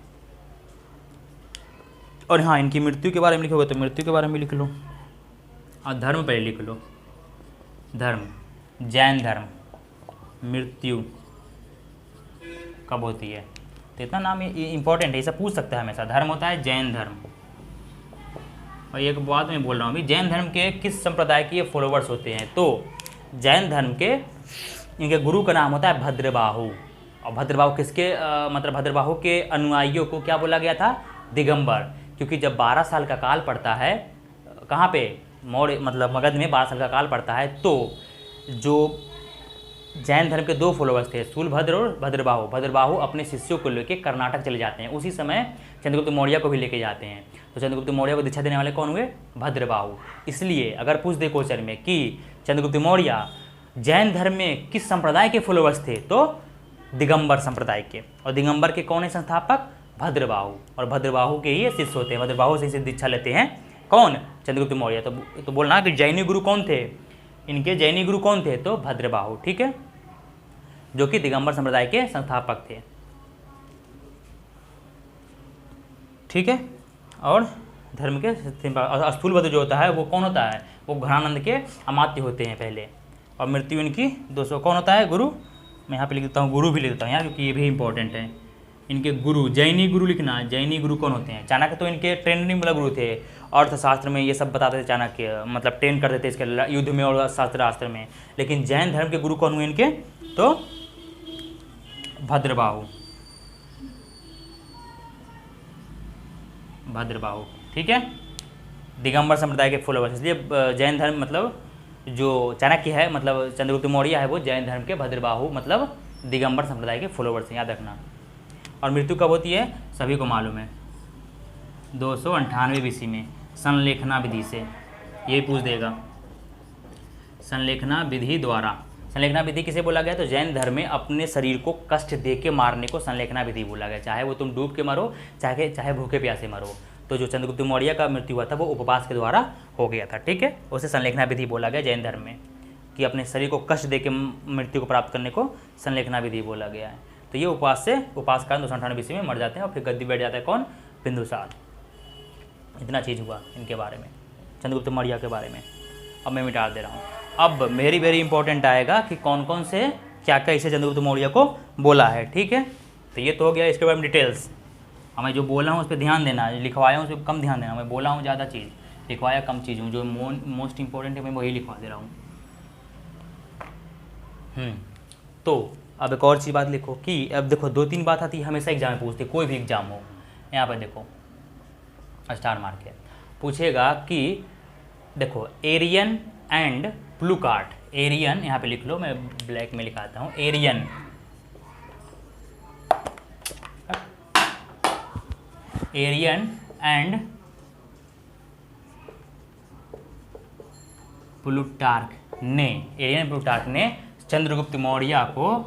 S1: और हाँ, इनकी मृत्यु के बारे में लिखोगे तो मृत्यु के बारे में लिख लो, और धर्म पहले लिख लो। धर्म, जैन धर्म, मृत्यु कब होती है, तो इतना नाम इंपॉर्टेंट है, इसे पूछ सकता है हमेशा। धर्म होता है जैन धर्म। और एक बात मैं बोल रहा हूँ अभी, जैन धर्म के किस संप्रदाय के ये फॉलोवर्स होते हैं? तो जैन धर्म के इनके गुरु का नाम होता है भद्रबाहु। और भद्रबाहु किसके मतलब भद्रबाहु के अनुयायियों को क्या बोला गया था? दिगंबर। क्योंकि जब 12 साल का काल पड़ता है, कहाँ पे? मौर्य मतलब मगध में 12 साल का काल पड़ता है, तो जो जैन धर्म के 2 फॉलोवर्स थे, शूलभद्र और भद्रबाहु। भद्रबाहु अपने शिष्यों को लेकर कर्नाटक चले जाते हैं। उसी समय चंद्रगुप्त मौर्य को भी लेके जाते हैं। तो चंद्रगुप्त मौर्य को दीक्षा देने वाले कौन हुए? भद्रबाहु। इसलिए अगर पूछ दे क्वेश्चन में कि चंद्रगुप्त मौर्य जैन धर्म में किस संप्रदाय के फॉलोवर्स थे, तो दिगंबर संप्रदाय के। और दिगंबर के कौन है संस्थापक? भद्रबाहु। और भद्रबाहु के ही शिष्य होते हैं, भद्रबाहु से दीक्षा लेते हैं कौन? चंद्रगुप्त मौर्य। तो बोलना कि जैनी गुरु कौन थे? इनके जैनी गुरु कौन थे? तो भद्रबाहु, ठीक है, जो कि दिगंबर संप्रदाय के संस्थापक थे, ठीक है। और धर्म के स्थूलभद्र जो होता है वो कौन होता है? वो घनानंद के अमात्य होते हैं पहले। और मृत्यु इनकी 200 कौन होता है? गुरु। मैं यहाँ पे लिख देता हूँ, गुरु भी लिख देता हूँ यार, क्योंकि ये भी इंपॉर्टेंट है। इनके गुरु, जैनी गुरु लिखना। जैनी गुरु कौन होते हैं? चाणक्य तो इनके ट्रेंड नहीं, गुरु थे, अर्थशास्त्र में ये सब बताते थे चाणक्य, मतलब ट्रेन करते थे इसके युद्ध में और शास्त्र में। लेकिन जैन धर्म के गुरु कौन हुए इनके? तो भद्रबाहु, भद्रबाहु, ठीक है। दिगंबर संप्रदाय के फॉलोवर्स, इसलिए जैन धर्म मतलब जो चाणक्य है, मतलब चंद्रगुप्त मौर्य है, वो जैन धर्म के भद्रबाहु मतलब दिगंबर संप्रदाय के फॉलोवर्स हैं, याद रखना। और मृत्यु कब होती है? सभी को मालूम है, 298 BC में संलेखना विधि से। ये पूछ देगा, संलेखना विधि द्वारा। संलेखना विधि किसे बोला गया? तो जैन धर्म में अपने शरीर को कष्ट दे के मारने को संलेखना विधि बोला गया। चाहे वो तुम डूब के मरो, चाहे भूखे प्यासे मरो। तो जो चंद्रगुप्त मौर्य का मृत्यु हुआ था वो उपवास के द्वारा हो गया था, ठीक है। उसे संलेखना विधि बोला गया जैन धर्म में, कि अपने शरीर को कष्ट दे के मृत्यु को प्राप्त करने को संलेखना विधि बोला गया है। तो ये उपवास के कारण 298 BC में मर जाते हैं, और फिर गद्दी बैठ जाता है कौन? बिंदुसार। इतना चीज़ हुआ इनके बारे में, चंद्रगुप्त मौर्य के बारे में। अब मैं मिटा दे रहा हूँ। अब वेरी इंपॉर्टेंट आएगा कि कौन कौन से क्या क्या इसे चंद्रगुप्त मौर्य को बोला है, ठीक है। तो ये तो हो गया इसके बारे में डिटेल्स। हमें जो बोला हूँ उस पर ध्यान देना, लिखवाया हूँ उस पर कम ध्यान देना। मैं बोला हूँ ज़्यादा चीज़, लिखवाया कम चीज़ हूँ। जो मोस्ट इंपॉर्टेंट है मैं वही लिखवा दे रहा हूँ। तो अब एक और चीज़ बात लिखो कि अब देखो 2-3 बात आती है हमेशा एग्जाम में पूछते, कोई भी एग्जाम हो। यहाँ पर देखो स्टार मार्क है, पूछेगा कि देखो एरियन एंड प्लूकार्ट। एरियन यहाँ पे लिख लो, मैं ब्लैक में लिखाता हूँ। एरियन एंड प्लूटार्क ने चंद्रगुप्त मौर्य को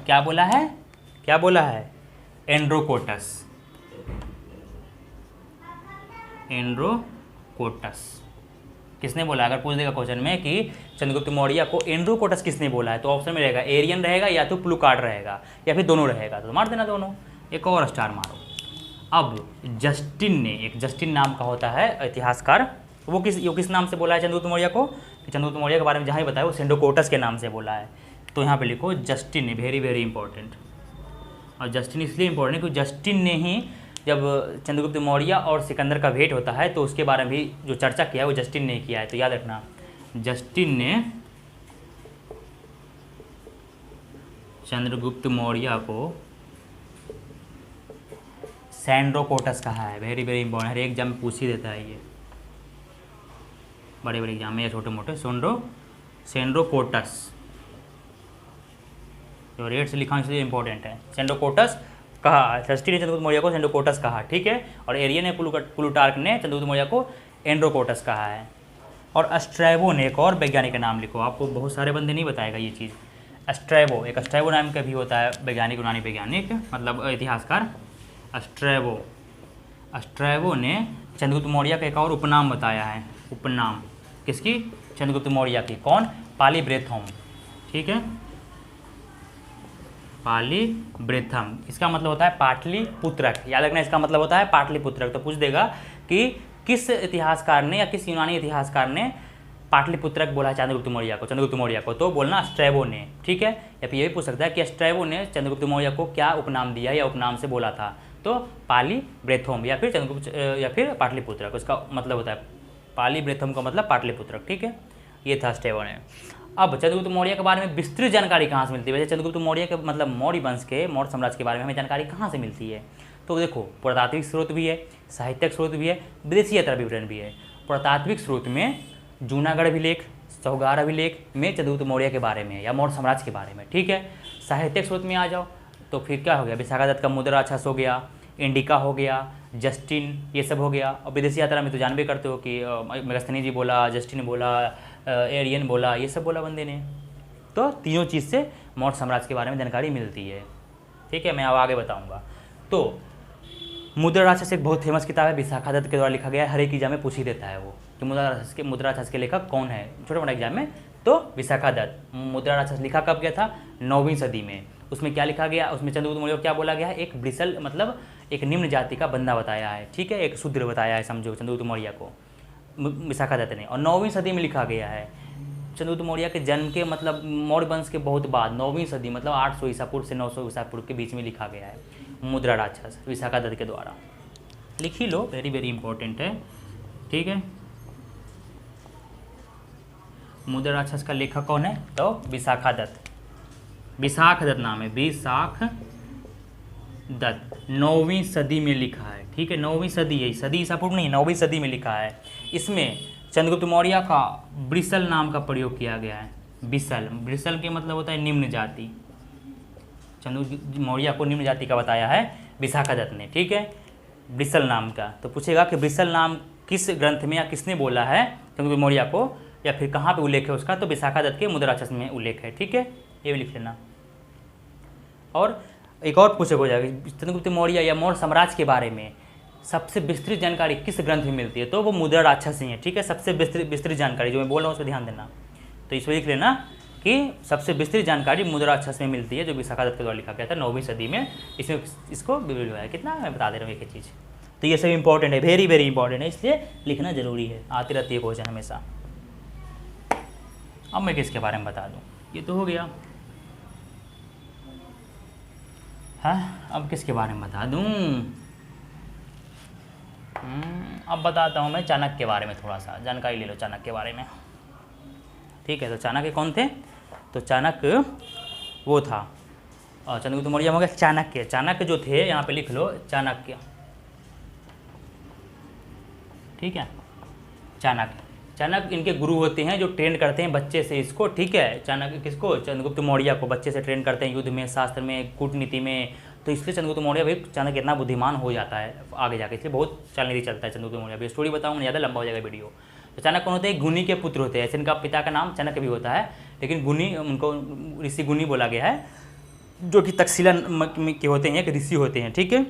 S1: क्या बोला है? एंड्रोकोटस। किसने बोला? अगर पूछ देगा क्वेश्चन में कि चंद्रगुप्त मौर्य को एंड्रोकोटस किसने बोला है, तो ऑप्शन में रहेगा एरियन रहेगा, या तो प्लूकार्ट रहेगा, या फिर दोनों रहेगा। तो मार देना दोनों, एक और स्टार मारो। अब जस्टिन ने, एक जस्टिन नाम का होता है इतिहासकार, वो किस नाम से बोला है चंद्रगुप्त मौर्य को? चंद्रगुप्त मौर्य के बारे में जहाँ ही बताया वो सेंडोकोटस के नाम से बोला है। तो यहाँ पे लिखो जस्टिन ने, वेरी इंपॉर्टेंट। और जस्टिन इसलिए इम्पोर्टेंट है क्योंकि जस्टिन ने ही जब चंद्रगुप्त मौर्य और सिकंदर का भेंट होता है तो उसके बारे में भी जो चर्चा किया है वो जस्टिन ने किया है। तो याद रखना, जस्टिन ने चंद्रगुप्त मौर्य को सैंड्रोकोटस कहा है। वेरी वेरी इंपॉर्टेंट, हर एक एग्जाम में पूछ ही देता है ये, बड़े बड़े एग्जाम में या छोटे मोटे। सैंड्रोकोटस जो रेट से लिखा इसलिए इंपॉर्टेंट है। सैंड्रोकोटस कहा, जस्टिन ने चंद्रगुप्त मौर्य को सैंड्रोकोटस कहा, ठीक है। और एरियन ने प्लूटार्क ने चंद्रगुप्त मौर्य को एंड्रोकोटस कहा है। और स्ट्रैबो ने, एक और वैज्ञानिक का नाम लिखो, आपको बहुत सारे बंदे नहीं बताएगा ये चीज़। स्ट्रैबो, एक स्ट्रैबो नाम का भी होता है वैज्ञानिक, यूनानी वैज्ञानिक मतलब इतिहासकार। स्ट्रैबो ने चंद्रगुप्त मौर्य का एक और उपनाम बताया है। उपनाम किसकी? चंद्रगुप्त मौर्य की। कौन? पालीब्रेथम, ठीक है, पालीब्रेथम। इसका मतलब होता है पाटलिपुत्रक। याद रखना, इसका मतलब होता है पाटलिपुत्रक। तो पूछ देगा कि किस इतिहासकार ने या किस यूनानी इतिहासकार ने पाटलिपुत्रक बोला है चंद्रगुप्त मौर्य को, तो बोलना स्ट्रैबो ने, ठीक है। या फिर ये भी पूछ सकता है कि स्ट्रैबो ने चंद्रगुप्त मौर्य को क्या उपनाम दिया या उपनाम से बोला था, तो पालीब्रेथम या फिर चंद्रगुप्त या फिर पाटलिपुत्रक। उसका मतलब होता है पालीब्रेथम का मतलब पाटलिपुत्रक, ठीक है। ये था स्ट्रैबो ने। अब चंद्रगुप्त मौर्य के बारे में विस्तृत जानकारी कहाँ से मिलती है? वैसे चंद्रगुप्त मौर्य के मतलब मौर्य वंश के, मौर्य साम्राज्य के बारे में हमें जानकारी कहाँ से मिलती है? तो देखो, पुरातात्विक स्रोत भी है, साहित्यिक स्रोत भी है, विदेशी यात्रा विवरण भी है। पुरातात्विक स्रोत में जूनागढ़ अभिलेख, सौगार अभिलेख में चंद्रगुप्त मौर्य के बारे में या मौर्य साम्राज्य के बारे में, ठीक है। साहित्यिक स्रोत में आ जाओ तो फिर क्या हो गया? विशाखादत्त का मुद्राराक्षस हो गया, इंडिका हो गया, जस्टिन, ये सब हो गया। और विदेशी यात्रा में तो जानबे करते हो कि मेगास्थनीज जी बोला, जस्टिन बोला, एरियन बोला, ये सब बोला बंदे ने। तो तीनों चीज़ से मौर्य साम्राज्य के बारे में जानकारी मिलती है, ठीक है। मैं अब आगे बताऊंगा। तो मुद्राराक्षस एक बहुत फेमस किताब है, विशाखादत्त के द्वारा लिखा गया है। हर एक एग्जाम में पूछ ही देता है वो कि मुद्राराक्षस के लेखक कौन है, छोटे मोटे एग्जाम में। तो विशाखादत्त। मुद्राराक्षस लिखा कब गया था? 9वीं सदी में। उसमें क्या लिखा गया? उसमें चंद्रगुप्त मौर्य को क्या बोला गया है? एक ब्रिसल मतलब एक निम्न जाति का बंदा बताया है, ठीक है, एक शूद्र बताया है, समझो, चंद्रगुप्त मौर्य को विशाखादत्त ने। और 9वीं सदी में लिखा गया है। चंद्रगुप्त मौर्य के जन्म के मतलब मौर्य वंश के बहुत बाद, 9वीं सदी मतलब 800 ईसा पूर्व से 900 ईसा पूर्व के बीच में लिखा गया है मुद्राराक्षस विशाखादत्त के द्वारा। लिख ही लो, वेरी वेरी इंपॉर्टेंट है, ठीक है। मुद्राराक्षस का लेखक कौन है? तो विशाखादत्त। विशाखदत्त नाम है, विशाखदत्त। 9वीं सदी में लिखा है, ठीक है। 9वीं सदी है, सदी ईसा पूर्व नहीं, 9वीं सदी में लिखा है। इसमें चंद्रगुप्त मौर्य का ब्रिसल नाम का प्रयोग किया गया है। ब्रिसल के मतलब होता है निम्न जाति। चंद्रगुप्त मौर्य को निम्न जाति का बताया है विशाखादत्त ने, ठीक है, ब्रिसल नाम का। तो पूछेगा कि ब्रिसल नाम किस ग्रंथ में या किसने बोला है चंद्रगुप्त मौर्य को, या फिर कहाँ पे उल्लेख है उसका, तो विशाखादत्त के मुद्राराक्षस में उल्लेख है, ठीक है, ये भी लिख लेना। और एक और पूछे हो जाएगा चंद्रगुप्त मौर्य या मौर्य साम्राज्य के बारे में सबसे विस्तृत जानकारी किस ग्रंथ में मिलती है, तो वो मुद्राराक्षस ही है, ठीक है। सबसे विस्तृत जानकारी जो मैं बोल रहा हूँ उस पर ध्यान देना। तो इसमें लिख लेना कि सबसे विस्तृत जानकारी मुद्राराक्षस में मिलती है, जो विशाखादत्त के द्वारा लिखा गया था 9वीं सदी में। इसमें इसको है कितना मैं बता दे रहा हूँ एक चीज़। तो ये सब इंपॉर्टेंट है, वेरी वेरी इंपॉर्टेंट है, इसलिए लिखना जरूरी है, आती रहती है क्वेश्चन हमेशा। अब मैं किसके बारे में बता दूँ? ये तो हो गया, हाँ। अब किसके बारे में बता दूँ? अब बताता हूँ मैं चाणक्य के बारे में, थोड़ा सा जानकारी ले लो चाणक्य के बारे में, ठीक है। तो चाणक्य कौन थे? तो चाणक्य वो था चंद्रगुप्त मौर्य हो गया चाणक्य। चाणक्य जो थे यहाँ पे लिख लो चाणक्य, ठीक है। चाणक्य इनके गुरु होते हैं जो ट्रेन करते हैं बच्चे से इसको, ठीक है। चाणक्य किसको? चंद्रगुप्त मौर्य को बच्चे से ट्रेन करते हैं युद्ध में, शास्त्र में, कूटनीति में। तो इसलिए चंद्रगुप्त मौर्य भाई चाणक्य इतना बुद्धिमान हो जाता है आगे जाके, इसलिए बहुत चालनीति चलता है चंद्रगुप्त मौर्य। अभी स्टोरी बताऊँ ज़्यादा लंबा हो जाएगा वीडियो। तो चाणक्य कौन होते हैं? गुनी के पुत्र होते हैं। ऐसे इनका पिता का नाम चाणक्य भी होता है, लेकिन गुनी उनको ऋषि गुनी बोला गया है, जो कि तक्षशिला के होते हैं, एक ऋषि होते हैं, ठीक है।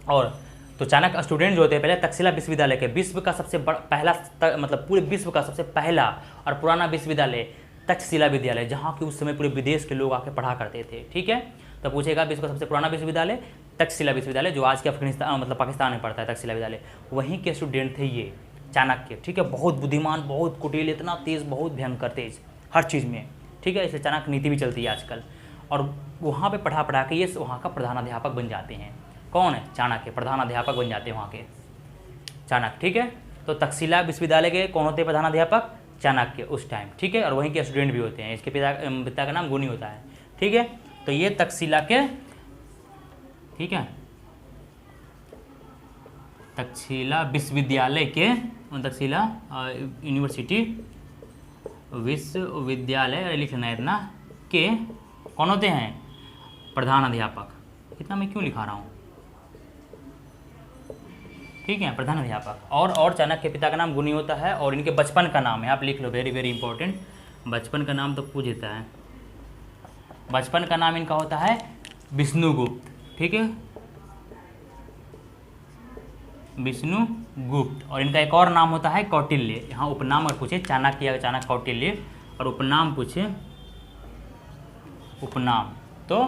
S1: और तो चाणक्य स्टूडेंट जो होते हैं पहले तक्षशिला विश्वविद्यालय के, विश्व का सबसे बड़ा पहला मतलब पूरे विश्व का सबसे पहला और पुराना विश्वविद्यालय तक्षशिला विद्यालय, जहाँ के उस समय पूरे विदेश के लोग आके पढ़ा करते थे, ठीक है। तो पूछेगा विश्व का सबसे पुराना विश्वविद्यालय तक्षशिला विश्वविद्यालय, जो आज के अफगानिस्तान मतलब पाकिस्तान में पड़ता है तक्षशिला विद्यालय, वहीं के स्टूडेंट थे ये चाणक्य, ठीक है। बहुत बुद्धिमान, बहुत कुटिल, इतना तेज़, बहुत भयंकर तेज हर चीज़ में, ठीक है। इसलिए चाणक्य नीति भी चलती है आजकल। और वहाँ पे पढ़ा पढ़ा के ये वहाँ का प्रधानाध्यापक बन जाते हैं। कौन है? चाणक्य प्रधानाध्यापक बन जाते हैं वहाँ के, चाणक्य। ठीक है, तो तक्षशिला विश्वविद्यालय के कौन होते हैं प्रधानाध्यापक? चाणक्य उस टाइम। ठीक है, और वहीं के स्टूडेंट भी होते हैं। इसके पिता का नाम गुनी होता है। ठीक है, तो ये तक्षशिला के, ठीक है, तक्षशिला विश्वविद्यालय के, तक्षशिला यूनिवर्सिटी विश्वविद्यालय लिखना है इतना, के कौन होते हैं? प्रधानाध्यापक। इतना मैं क्यों लिखा रहा हूँ? ठीक है, प्रधानाध्यापक। और चाणक्य के पिता का नाम गुनी होता है और इनके बचपन का नाम है, आप लिख लो, वेरी वेरी इंपॉर्टेंट। बचपन का नाम तो पूछ देता है। बचपन का नाम इनका होता है विष्णुगुप्त। ठीक है, विष्णुगुप्त। और इनका एक और नाम होता है कौटिल्य। यहाँ उपनाम अगर पूछे, चाणक्य या चाणक्य कौटिल्य, और उपनाम पूछे, उपनाम तो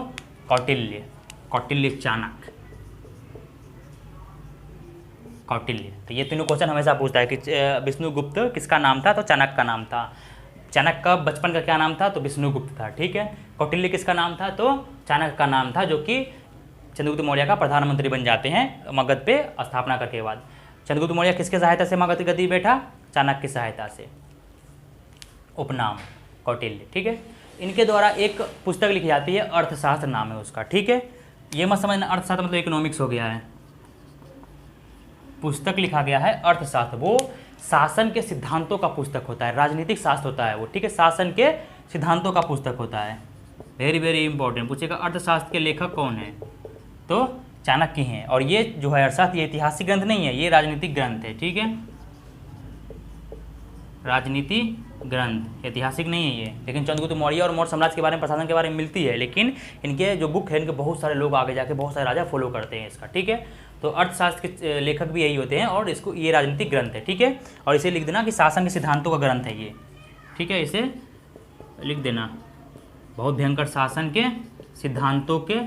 S1: कौटिल्य, कौटिल्य चाणक्य, कौटिल्य। तो ये तीनों क्वेश्चन हमेशा पूछता है कि विष्णुगुप्त किसका नाम था? तो चाणक्य का नाम था। चाणक्य का बचपन का क्या नाम था? तो विष्णुगुप्त था। ठीक है, कौटिल्य किसका नाम था? तो चाणक्य का नाम था, जो कि चंद्रगुप्त मौर्य का प्रधानमंत्री बन जाते हैं मगध पे स्थापना करने के बाद। चंद्रगुप्त मौर्य किसके सहायता से मगध गद्दी बैठा? चाणक्य की सहायता से। उपनाम कौटिल्य। ठीक है, इनके द्वारा एक पुस्तक लिखी जाती है, अर्थशास्त्र नाम है उसका। ठीक है, ये मत समझना अर्थशास्त्र मतलब इकोनॉमिक्स हो गया है। पुस्तक लिखा गया है अर्थशास्त्र, वो शासन के सिद्धांतों का पुस्तक होता है, राजनीतिक शास्त्र होता है वो। ठीक है, शासन के सिद्धांतों का पुस्तक होता है। वेरी वेरी इंपॉर्टेंट पूछेगा, अर्थशास्त्र के लेखक कौन है? तो चाणक्य हैं। और ये जो है अर्थशास्त्र, ये ऐतिहासिक ग्रंथ नहीं है, ये राजनीतिक ग्रंथ है। ठीक है, राजनीति ग्रंथ, ऐतिहासिक नहीं है ये। लेकिन चंद्रगुप्त मौर्य और मौर्य साम्राज्य के बारे में, प्रशासन के बारे में मिलती है, लेकिन इनके जो बुक है, इनके बहुत सारे लोग आगे जाके बहुत सारे राजा फॉलो करते हैं इसका। ठीक है, तो अर्थशास्त्र के लेखक भी यही होते हैं और इसको, ये राजनीतिक ग्रंथ है। ठीक है, और इसे लिख देना कि शासन के सिद्धांतों का ग्रंथ है ये। ठीक है, इसे लिख देना, बहुत भयंकर शासन के सिद्धांतों के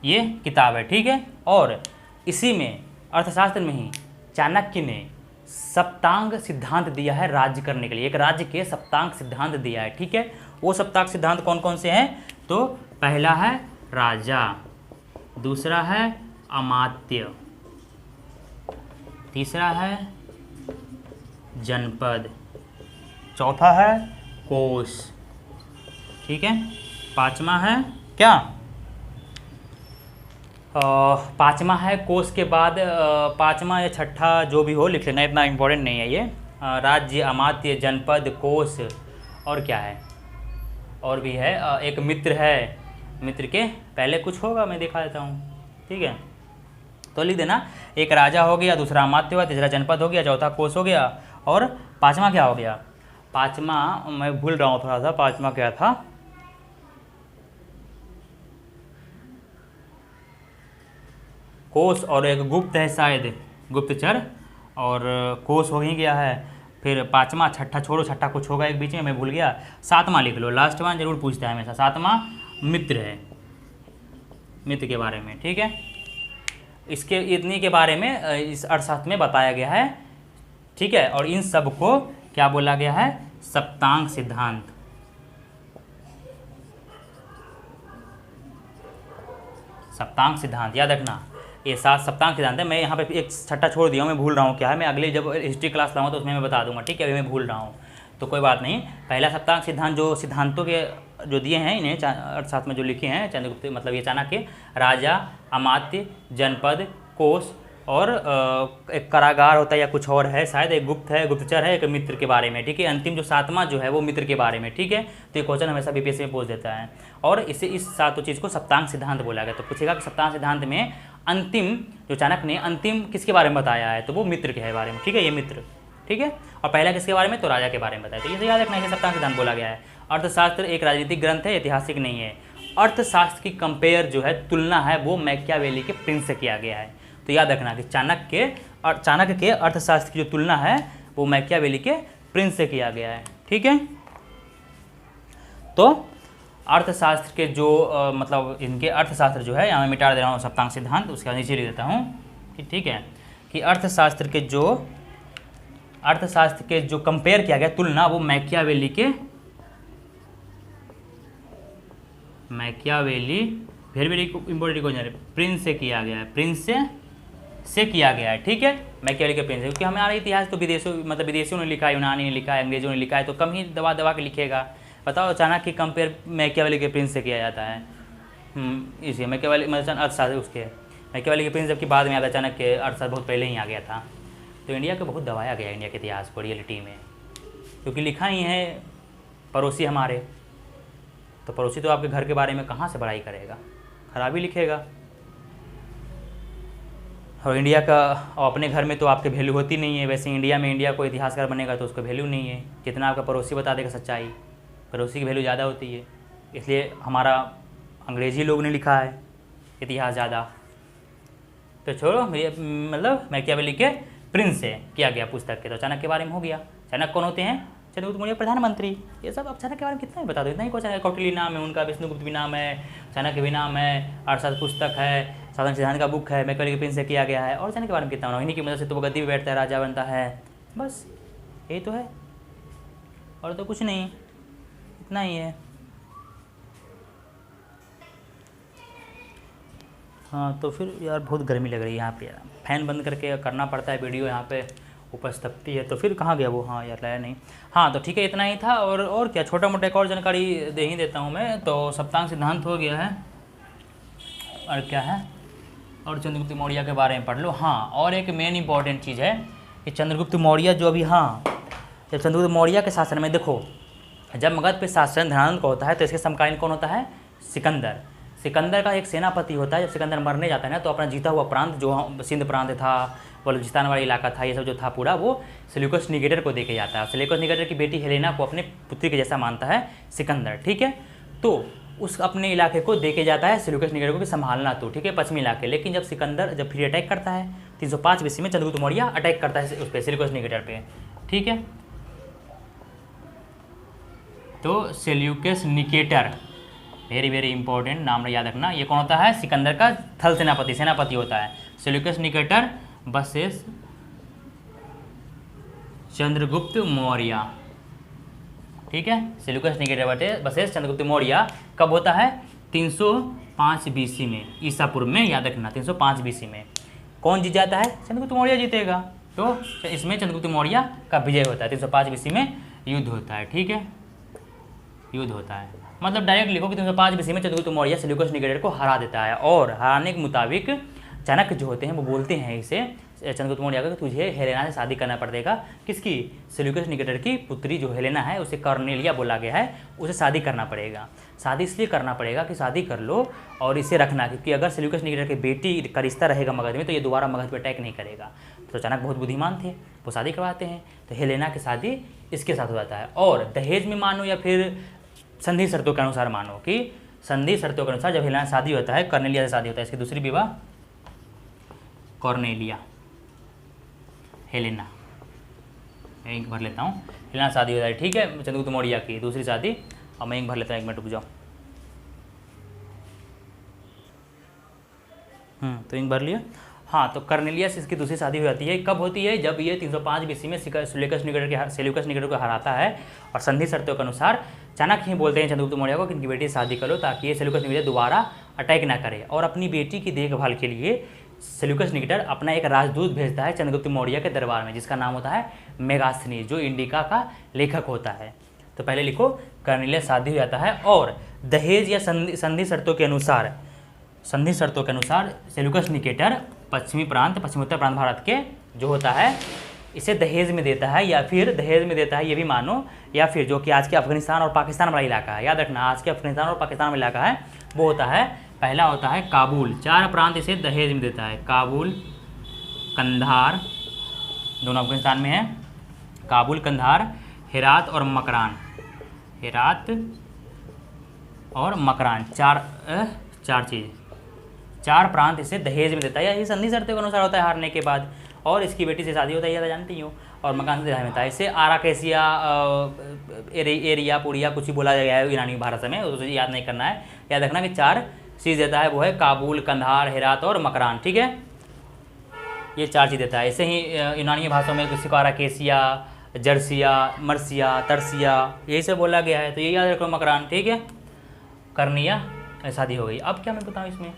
S1: ये किताब है। ठीक है, और इसी में अर्थशास्त्र में ही चाणक्य ने सप्तांग सिद्धांत दिया है राज्य करने के लिए। एक राज्य के सप्तांग सिद्धांत दिया है। ठीक है, वो सप्तांग सिद्धांत कौन कौन से हैं? तो पहला है राजा, दूसरा है अमात्य, तीसरा है जनपद, चौथा है कोष। ठीक है, पांचवा है क्या? पांचवा है कोष के बाद पांचवा या छठा जो भी हो लिख लेना, इतना इम्पोर्टेंट नहीं है ये। राज्य, अमात्य, जनपद, कोष, और क्या है? और भी है, एक मित्र है, मित्र के पहले कुछ होगा, मैं दिखा देता हूँ। ठीक है, तो लिख देना, एक राजा हो गया, दूसरा अमात्य हुआ, तीसरा जनपद हो गया, चौथा कोष हो गया, और पांचवा क्या हो गया? पांचवा मैं भूल रहा हूँ थोड़ा सा, पांचवा क्या था? कोष, और एक गुप्त है शायद, गुप्तचर, और कोष हो ही गया है। फिर पांचवा, छठा छोड़ो, छठा कुछ होगा एक बीच में, मैं भूल गया। सातवां लिख लो, लास्ट वन जरूर पूछता है हमेशा। सातवां मित्र है, मित्र के बारे में। ठीक है, इसके इतनी के बारे में इस अर्थशास्त्र में बताया गया है। ठीक है, और इन सब को क्या बोला गया है? सप्तांग सिद्धांत। सप्तांग सिद्धांत याद रखना, ये 7 सप्तांग सिद्धांत है। मैं यहाँ पे एक छठा छोड़ दिया हूँ, मैं भूल रहा हूँ क्या है। मैं अगले जब हिस्ट्री क्लास लाऊंगा तो उसमें मैं बता दूंगा। ठीक है, अभी मैं भूल रहा हूँ तो कोई बात नहीं। पहला सप्तांग सिद्धांत जो सिद्धांतों के जो दिए हैं इन्हें अर्थशास्त्र में जो लिखे हैं चंद्रगुप्त, मतलब ये चाणक्य, राजा, अमात्य, जनपद, कोष, और एक कारागार होता है या कुछ और है शायद, एक गुप्त है, गुप्तचर है, एक मित्र के बारे में। ठीक है, अंतिम जो सातवां जो है वो मित्र के बारे में। ठीक है, तो ये क्वेश्चन हमेशा बीपीएससी में पूछ देता है, और इसे इस सातों चीज़ को सप्तांग सिद्धांत बोला गया। तो पूछेगा कि सप्तांग सिद्धांत में अंतिम जो चाणक्य ने अंतिम किसके बारे में बताया है? तो वो मित्र के बारे में। ठीक है, ये मित्र। ठीक है, और पहला किसके बारे में? तो राजा के बारे में बताया। तो ये याद रखना है, सप्तांग सिद्धांत बोला गया है। अर्थशास्त्र एक राजनीतिक ग्रंथ है, ऐतिहासिक नहीं है। अर्थशास्त्र की कंपेयर जो है, तुलना है, वो मैकियावेली के प्रिंस से किया गया है। तो याद रखना कि चाणक्य के अर्थशास्त्र की जो तुलना है वो मैकियावेली के प्रिंस से किया गया है। ठीक है, तो अर्थशास्त्र के जो मतलब इनके अर्थशास्त्र जो है, यहाँ मैं मिटा दे रहा हूँ सप्तांग सिद्धांत, उसके बाद नीचे लिख देता हूँ कि ठीक है, कि अर्थशास्त्र के जो कंपेयर किया गया, तुलना, वो मैकियावेली के Machiavelli very very important question है, प्रिंस से किया गया है, प्रिंस से किया गया है, ठीक है, मैकियावेली के प्रिंस से, क्योंकि हमारा इतिहास तो विदेशों मतलब विदेशियों ने लिखा है, यूनानी ने लिखा है, अंग्रेजों ने लिखा है, तो कम ही दबा दबा के लिखेगा। बताओ चाणक्य की कंपेयर मैकियावेली के प्रिंस से किया जाता है। इसी मैकियावेली मतलब अर्थशास्त्र उसके मैकियावेली के प्रिंस जबकि बाद में आता, चाणक्य अर्थशास्त्र बहुत पहले ही आ गया था। तो इंडिया को बहुत दबाया गया इंडिया के इतिहास को रियलिटी में, क्योंकि लिखा ही है पड़ोसी हमारे, तो पड़ोसी तो आपके घर के बारे में कहाँ से बड़ाई करेगा, खराब ही लिखेगा। और इंडिया का और अपने घर में तो आपके वैल्यू होती नहीं है, वैसे इंडिया में इंडिया को इतिहासकार बनेगा तो उसको वैल्यू नहीं है, जितना आपका पड़ोसी बता देगा सच्चाई, पड़ोसी की वैल्यू ज़्यादा होती है। इसलिए हमारा अंग्रेज़ी लोग ने लिखा है इतिहास ज़्यादा। तो छोड़ो, मतलब मैकियावेली के प्रिंस से किया गया पुस्तक के, तो चाणक्य के बारे में हो गया। चाणक्य कौन होते हैं? चंद्रगुप्त मौर्य प्रधानमंत्री। ये सब अब चाणक्य के बारे में कितना ही बता दो, इतना ही क्वेश्चन है। कौटिल्य नाम है उनका, विष्णुगुप्त भी नाम है, चाणक्य भी नाम है, अर्थशास्त्र पुस्तक है, साधन सिद्धांत का बुक है, मैकियावेली के प्रिंस से किया गया है। और चाणक्य के बारे में कितना, इन्हीं की मदद से तो वो गद्दी पे बैठता है, राजा बनता है, बस यही तो है, और तो कुछ नहीं, इतना ही है। हाँ तो फिर यार बहुत गर्मी लग रही है यहाँ पे यार, फ़ैन बंद करके करना पड़ता है वीडियो, यहाँ पे ऊपर से तपती है। तो फिर कहाँ गया वो, हाँ यार लाया नहीं। हाँ तो ठीक है, इतना ही था। और क्या, छोटा मोटा एक और जानकारी दे ही देता हूँ मैं। तो सप्तांग सिद्धांत हो गया है, और क्या है, और चंद्रगुप्त मौर्य के बारे में पढ़ लो। हाँ और एक मेन इंपॉर्टेंट चीज़ है कि चंद्रगुप्त मौर्य जो अभी, हाँ जब चंद्रगुप्त मौर्य के शासन में देखो, जब मगध पे शासन धनानंद का होता है तो इसके समकालीन कौन होता है? सिकंदर। सिकंदर का एक सेनापति होता है। जब सिकंदर मरने जाता है ना, तो अपना जीता हुआ प्रांत जो सिंध प्रांत था, बलूचिस्तान वाला इलाका था, ये सब जो था पूरा, वो सेल्यूकस निकेटर को देके जाता है। सेल्यूकस निकेटर की बेटी हेलेना को अपने पुत्री के जैसा मानता है सिकंदर, ठीक है। तो उस अपने इलाके को देके जाता है सेल्यूकस निकेटर को कि संभालना तो, ठीक है, पश्चिमी इलाके। लेकिन जब सिकंदर जब फिर अटैक करता है 305 BC में, चंद्रगुप्त मौर्य अटैक करता है उस पर, सेल्यूकस निकेटर पे, ठीक है। तो Seleucus Nicator very very important नाम याद रखना। ये कौन होता है? सिकंदर का थल सेनापति होता है। Seleucus Nicator versus Chandragupta Maurya, ठीक है। Seleucus Nicator versus Chandragupta Maurya कब होता है? 305 BC में, ईसा पूर्व में, याद रखना 305 BC में। कौन जीत जाता है? चंद्रगुप्त मौर्य जीतेगा। तो इसमें चंद्रगुप्त मौर्य का विजय होता है, 305 BC में युद्ध होता है, ठीक है, युद्ध होता है। मतलब डायरेक्ट लिखो कि 305 BC में चंद्रगुप्त मौर्य सेल्यूकस निकेटर को हरा देता है। और हराने के मुताबिक चाणक्य जो होते हैं वो बोलते हैं इसे चंद्रगुप्त मौर्य को, तुझे हेलेना से शादी करना पड़ेगा। किसकी? सेल्यूकस निकेटर की पुत्री जो हेलेना है, उसे कर्नेलिया बोला गया है, उसे शादी करना पड़ेगा। शादी इसलिए करना पड़ेगा कि शादी कर लो और इसे रखना, क्योंकि अगर सेल्यूकस निकेटर की बेटी का रिश्ता रहेगा मगध में तो ये दोबारा मगध पर अटैक नहीं करेगा। तो चाणक्य बहुत बुद्धिमान थे, वो शादी करवाते हैं। तो हेलेना की शादी इसके साथ हो जाता है। और दहेज में मानो या फिर संधि शर्तों के अनुसार मानो, कि संधि शर्तों के अनुसार जब हेलेना शादी होता है, कर्नेलिया से शादी होता है, इसकी दूसरी विवाह कॉर्नेलिया, हेलेना, मैं एक भर लेता हूँ, हेलेना शादी होता है, ठीक है, चंद्रगुप्त मौर्य की दूसरी शादी। और मैं एक भर लेता हूँ, एक मिनट रुक जाओ। तो एक भर लिया। हाँ तो कर्नेलिया से इसकी दूसरी शादी हो जाती है। कब होती है? जब ये 305 BC में सेल्यूकस निकेटर को हराता है। और संधि शर्तों के अनुसार चाणक्य ही बोलते हैं चंद्रगुप्त मौर्य को कि इनकी बेटी से शादी करो ताकि ये सेल्यूकस निकेटर दोबारा अटैक ना करे। और अपनी बेटी की देखभाल के लिए सेल्यूकस निकेटर अपना एक राजदूत भेजता है चंद्रगुप्त मौर्य के दरबार में, जिसका नाम होता है मेगास्थनीज, जो इंडिका का लेखक होता है। तो पहले लिखो, कर्नेलिया शादी हो जाता है। और दहेज या संधि शर्तों के अनुसार सेल्यूकस निकेटर पश्चिमोत्तर प्रांत भारत के जो होता है, इसे दहेज में देता है, या फिर दहेज में देता है ये भी मानो, या फिर जो कि आज के अफगानिस्तान और पाकिस्तान वाला इलाका है, याद रखना आज के अफगानिस्तान और पाकिस्तान वाला इलाका है, वो होता है, पहला होता है काबुल। 4 प्रांत इसे दहेज में देता है, काबुल, कंधार, दोनों अफगानिस्तान में है, काबुल, कंधार, हेरात और मकरान, चार प्रांत इसे दहेज में देता है। यही संधि शर्तों के अनुसार होता है हारने के बाद। और इसकी बेटी से शादी होता है, ये जानती हूँ। और मकान से दहेज मिलता है। इसे आराकेसिया एरिया पुरिया कुछ ही बोला गया है ईरानी भाषा में, उसे याद नहीं करना है। याद रखना कि 4 चीज़ देता है, वो है काबुल, कंधार, हेरात और मकरान, ठीक है, ये 4 चीज़ देता है। इसे ही यूनानी भाषा में किसी को आराकेसिया, जर्सिया, मर्सिया, तरसिया, यही से बोला गया है। तो ये याद रखो, मकरान, ठीक है, कर्निया शादी हो गई। अब क्या मैं बताऊँ इसमें,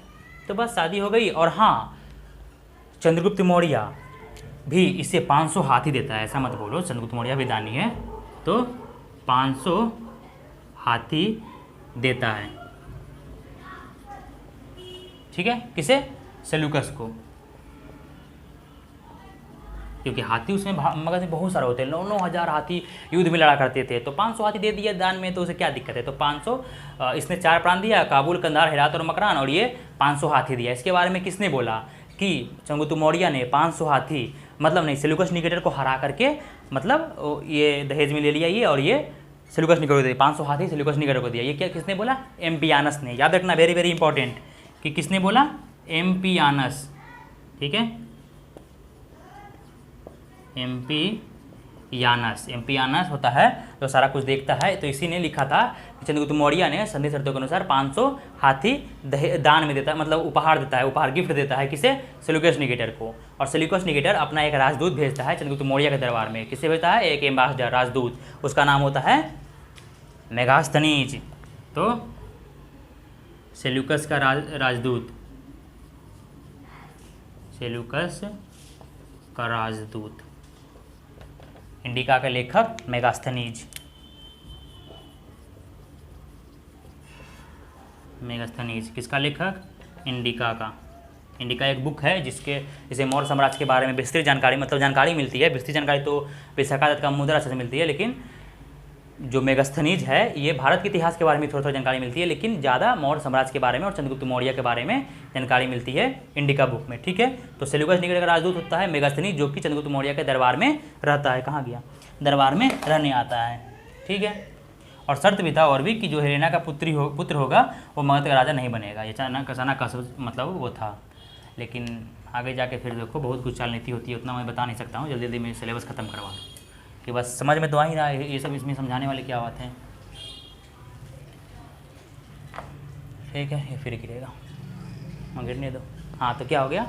S1: तो बस शादी हो गई। और हाँ, चंद्रगुप्त मौर्य भी इससे 500 हाथी देता है, ऐसा मत बोलो, चंद्रगुप्त मौर्य भी दानी है, तो 500 हाथी देता है, ठीक है। किसे? सेल्यूकस को, क्योंकि हाथी उसमें मगध में बहुत सारे होते हैं, 9,000 हाथी युद्ध में लड़ा करते थे, तो 500 हाथी दे दिया दान में, तो उसे क्या दिक्कत है। तो 500 इसने 4 प्रांत दिया, काबुल, कंधार, हेरात और मकरान, और ये 500 हाथी दिया। इसके बारे में किसने बोला कि चंद्रगुप्त मौर्य ने 500 हाथी, मतलब नहीं, सेल्यूकस निकेटर को हरा करके, मतलब ये दहेज में ले लिया ये, और ये सेल्यूकस निकेटर को दिया, 500 हाथी सेल्यूकस निकेटर को दिया। ये क्या किसने बोला? एम्पियानस ने। याद रखना, वेरी वेरी इंपॉर्टेंट, कि किसने बोला? एम्पियानस, ठीक है, एम्पियानस होता है जो सारा कुछ देखता है। तो इसी ने लिखा था कि चंद्रगुप्त मौर्य ने संधि शर्तों के अनुसार 500 हाथी दान में देता है, मतलब उपहार देता है, उपहार गिफ्ट देता है, किसे? सेल्यूकस निकेटर को। और सेल्यूकस निकेटर अपना एक राजदूत भेजता है चंद्रगुप्त मौर्य के दरबार में। किसे भेजता है? एक एम्बेसडर, राजदूत, उसका नाम होता है मेगास्थनीज। तो सेल्यूकस का राजदूत, सेल्यूकस का राजदूत, इंडिका के लेखक मेगास्थनीज, मेगास्थनीज किसका लेखक? इंडिका का। इंडिका एक बुक है जिसे मौर्य साम्राज्य के बारे में विस्तृत जानकारी, मतलब जानकारी मिलती है। विस्तृत जानकारी तो विशाखा दत्त का मुद्रा से मिलती है, लेकिन जो मेगास्थनीज है ये भारत के इतिहास के बारे में थोड़ी जानकारी मिलती है, लेकिन ज़्यादा मौर्य साम्राज्य के बारे में और चंद्रगुप्त मौर्य के बारे में जानकारी मिलती है इंडिका बुक में, ठीक है। तो सेल्यूकस निकेटर का राजदूत होता है मेगास्थनीज, जो कि चंद्रगुप्त मौर्य के दरबार में रहता है। कहाँ गया? दरबार में रहने आता है, ठीक है। और शर्त भी था और भी कि जो हेलेना का पुत्र होगा वो मगध का राजा नहीं बनेगा। ये अचानक का मतलब वो था, लेकिन आगे जाके फिर देखो बहुत कुछ चाल नीति होती है, उतना मैं बता नहीं सकता हूँ। जल्दी जल्दी मैं सिलेबस खत्म करवा दूँ कि बस समझ में तो आ ही रहा है, ये सब इसमें समझाने वाले क्या बात है, ठीक है। ये फिर गिरेगा, गिरने दो। हाँ, तो क्या हो गया?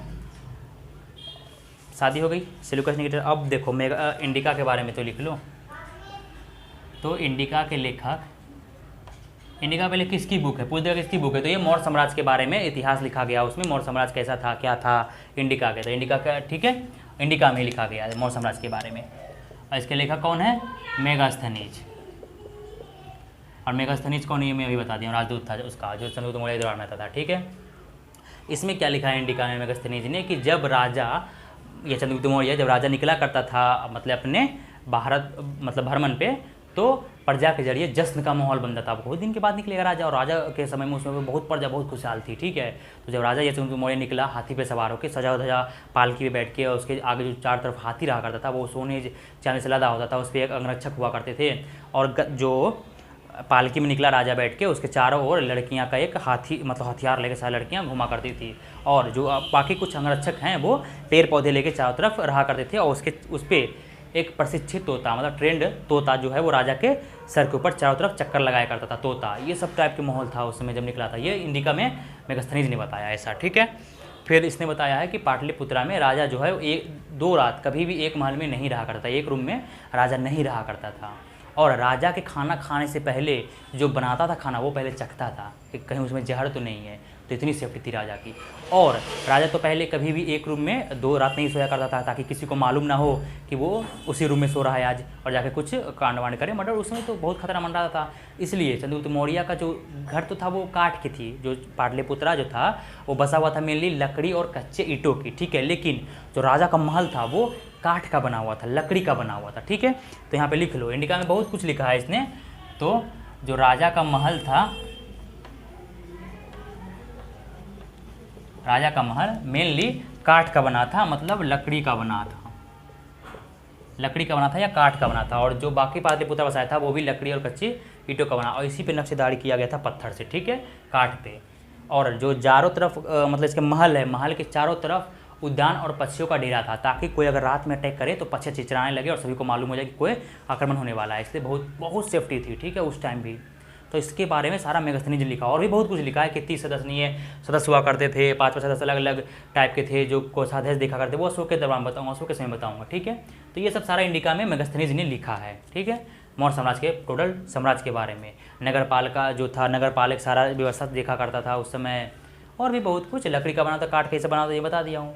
S1: शादी हो गई, सेल्यूकस निकेटर। अब देखो इंडिका के बारे में तो लिख लो। तो इंडिका के लेखक, इंडिका पहले किसकी बुक है? पूछ देगा किसकी बुक है, तो ये मौर्य साम्राज्य के बारे में इतिहास लिखा गया, उसमें मौर्य साम्राज्य कैसा था, क्या था, इंडिका के। तो इंडिका का, ठीक है, इंडिका में लिखा गया है मौर्य साम्राज्य के बारे में। और इसके लेखक कौन है? मेगास्थनीज। और मेगास्थनीज कौन है ये मैं अभी बता दिया, राजदूत था उसका, जो चंद्रगुप्त मौर्य दरबार में था, ठीक है। इसमें क्या लिखा है इंडिका में मेगास्थनीज ने, कि जब राजा, ये चंद्रगुप्त मौर्य जब राजा निकला करता था मतलब अपने भारत मतलब भ्रमण पे, तो प्रजा के जरिए जश्न का माहौल बनता था। बहुत दिन के बाद निकलेगा राजा, और राजा के समय में उसमें बहुत प्रजा बहुत खुशहाल थी, ठीक है। तो जब राजा चंद्रगुप्त मौर्य निकला हाथी पे सवार होकर, सजा धजा पालकी पे बैठ के, और उसके आगे जो चार तरफ हाथी रहा करता था वो सोने चांदी से लदा होता था, उस पर एक अंगरक्षक हुआ करते थे। और जो पालकी में निकला राजा बैठ के, उसके चारों ओर लड़कियां का एक हाथी मतलब हथियार लेके सारी लड़कियां घुमा करती थी, और जो बाकी कुछ अंगरक्षक हैं वो पेड़ पौधे लेके चारों तरफ रहा करते थे। और उस पर एक प्रशिक्षित तोता मतलब ट्रेंड तोता जो है वो राजा के सर के ऊपर चारों तरफ चक्कर लगाया करता था तोता। ये सब टाइप के माहौल था उस समय जब निकला था। ये इंडिका में मेगास्थनीज ने बताया ऐसा, ठीक है। फिर इसने बताया है कि पाटलिपुत्रा में राजा जो है 2 रात कभी भी एक महल में नहीं रहा करता, एक रूम में राजा नहीं रहा करता था। और राजा के खाना खाने से पहले जो बनाता था खाना वो पहले चखता था कि कहीं उसमें जहर तो नहीं है, तो इतनी सेफ्टी थी राजा की। और राजा तो पहले कभी भी एक रूम में 2 रात नहीं सोया करता था, ताकि किसी को मालूम ना हो कि वो उसी रूम में सो रहा है आज और जाके कुछ कांड वांड करे, मगर उसमें तो बहुत खतरा मंडरा था। इसलिए चंद्रगुप्त मौर्य का जो घर तो था वो काठ की थी, जो पाटलिपुत्रा जो था वो बसा हुआ था मेनली लकड़ी और कच्चे ईंटों की, ठीक है। लेकिन जो राजा का महल था वो काठ का बना हुआ था, लकड़ी का बना हुआ था, ठीक है। तो यहाँ पे लिख लो, इंडिका में बहुत कुछ लिखा है इसने। तो जो राजा का महल था, राजा का महल मेनली काठ का बना था, मतलब लकड़ी का बना था, लकड़ी का बना था या काठ का बना था। और जो बाकी पाटलिपुत्रा बसाया था वो भी लकड़ी और कच्ची ईंटों का बना, और इसी पे नक्शेदारी किया गया था पत्थर से, ठीक है, काठ पे। और जो चारों तरफ मतलब इसके महल है, महल के चारों तरफ उद्यान और पक्षियों का डेरा था, ताकि कोई अगर रात में अटैक करे तो पक्षी चिचराने लगे और सभी को मालूम हो जाए कि कोई आक्रमण होने वाला है। इसलिए बहुत सेफ्टी थी, ठीक है, उस टाइम भी। तो इसके बारे में सारा मेगास्थनीज ने लिखा। और भी बहुत कुछ लिखा है कि 30 सदस्य हुआ करते थे, 5 सदस्य अलग अलग टाइप के थे जो कोषाध्यक्ष देखा करते, वो अशोक के दौरान बताऊँगा, अशोक के समय बताऊँगा, ठीक है। तो ये सब सारा इंडिका में मेगास्थनीज ने लिखा है, ठीक है। मौर्य साम्राज्य के टोटल साम्राज्य के बारे में। नगर पालिका जो था, नगर पालिक सारा व्यवस्था देखा करता था उस समय, और भी बहुत कुछ, लकड़ी का बना था, काठ कैसे बना था ये बता दिया हूँ।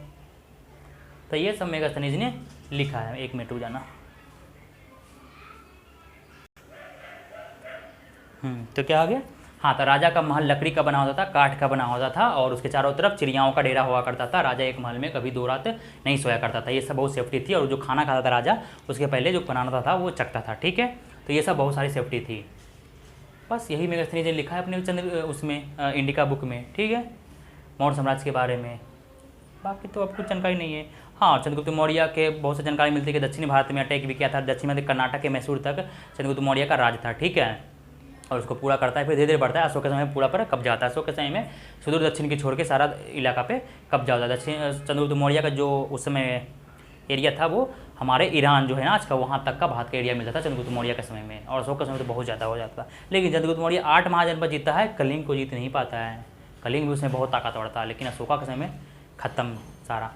S1: तो ये सब मेगास्थनीज ने लिखा है। 1 मिनट रुक जाना। तो क्या आ गया? हाँ, तो राजा का महल लकड़ी का बना होता था, काठ का बना होता था, और उसके चारों तरफ चिड़ियाओं का डेरा हुआ करता था। राजा एक महल में कभी 2 रात नहीं सोया करता था। ये सब बहुत सेफ्टी थी, और जो खाना खाता था राजा, उसके पहले जो बनाना था वो चखता था। ठीक है, तो ये सब बहुत सारी सेफ्टी थी। बस यही मेगास्थनीज ने लिखा है अपने चंद्र उसमें इंडिका बुक में। ठीक है, मौर्य साम्राज्य के बारे में। बाकी तो अब कुछ जानकारी नहीं है। हाँ, चंद्रगुप्त मौर्य के बहुत से जानकारी मिलती है कि दक्षिणी भारत में अटैक भी किया था। दक्षिण में कर्नाटक के मैसूर तक चंद्रगुप्त मौर्य का राज था। ठीक है, और उसको पूरा करता है, फिर धीरे धीरे बढ़ता है। अशोक के समय में पूरा पर कब्जा आता है। अशोक के समय में सुदूर दक्षिण की छोड़ के सारा इलाका पे कब्जा होता है। दक्षिण चंद्रगुप्त मौर्य का जो उस समय एरिया था वो हमारे ईरान जो है ना आज का, वहाँ तक का भारत का एरिया मिलता था चंद्रगुप्त मौर्य के समय में। और अशोक के समय तो बहुत ज़्यादा हो जाता था। लेकिन चंद्रगुप्त मौर्य 8 महाजनपद जीता है, कलिंग को जीत नहीं पाता है। कलिंग भी उसमें बहुत ताकतवर था, लेकिन अशोका के समय में ख़त्म सारा।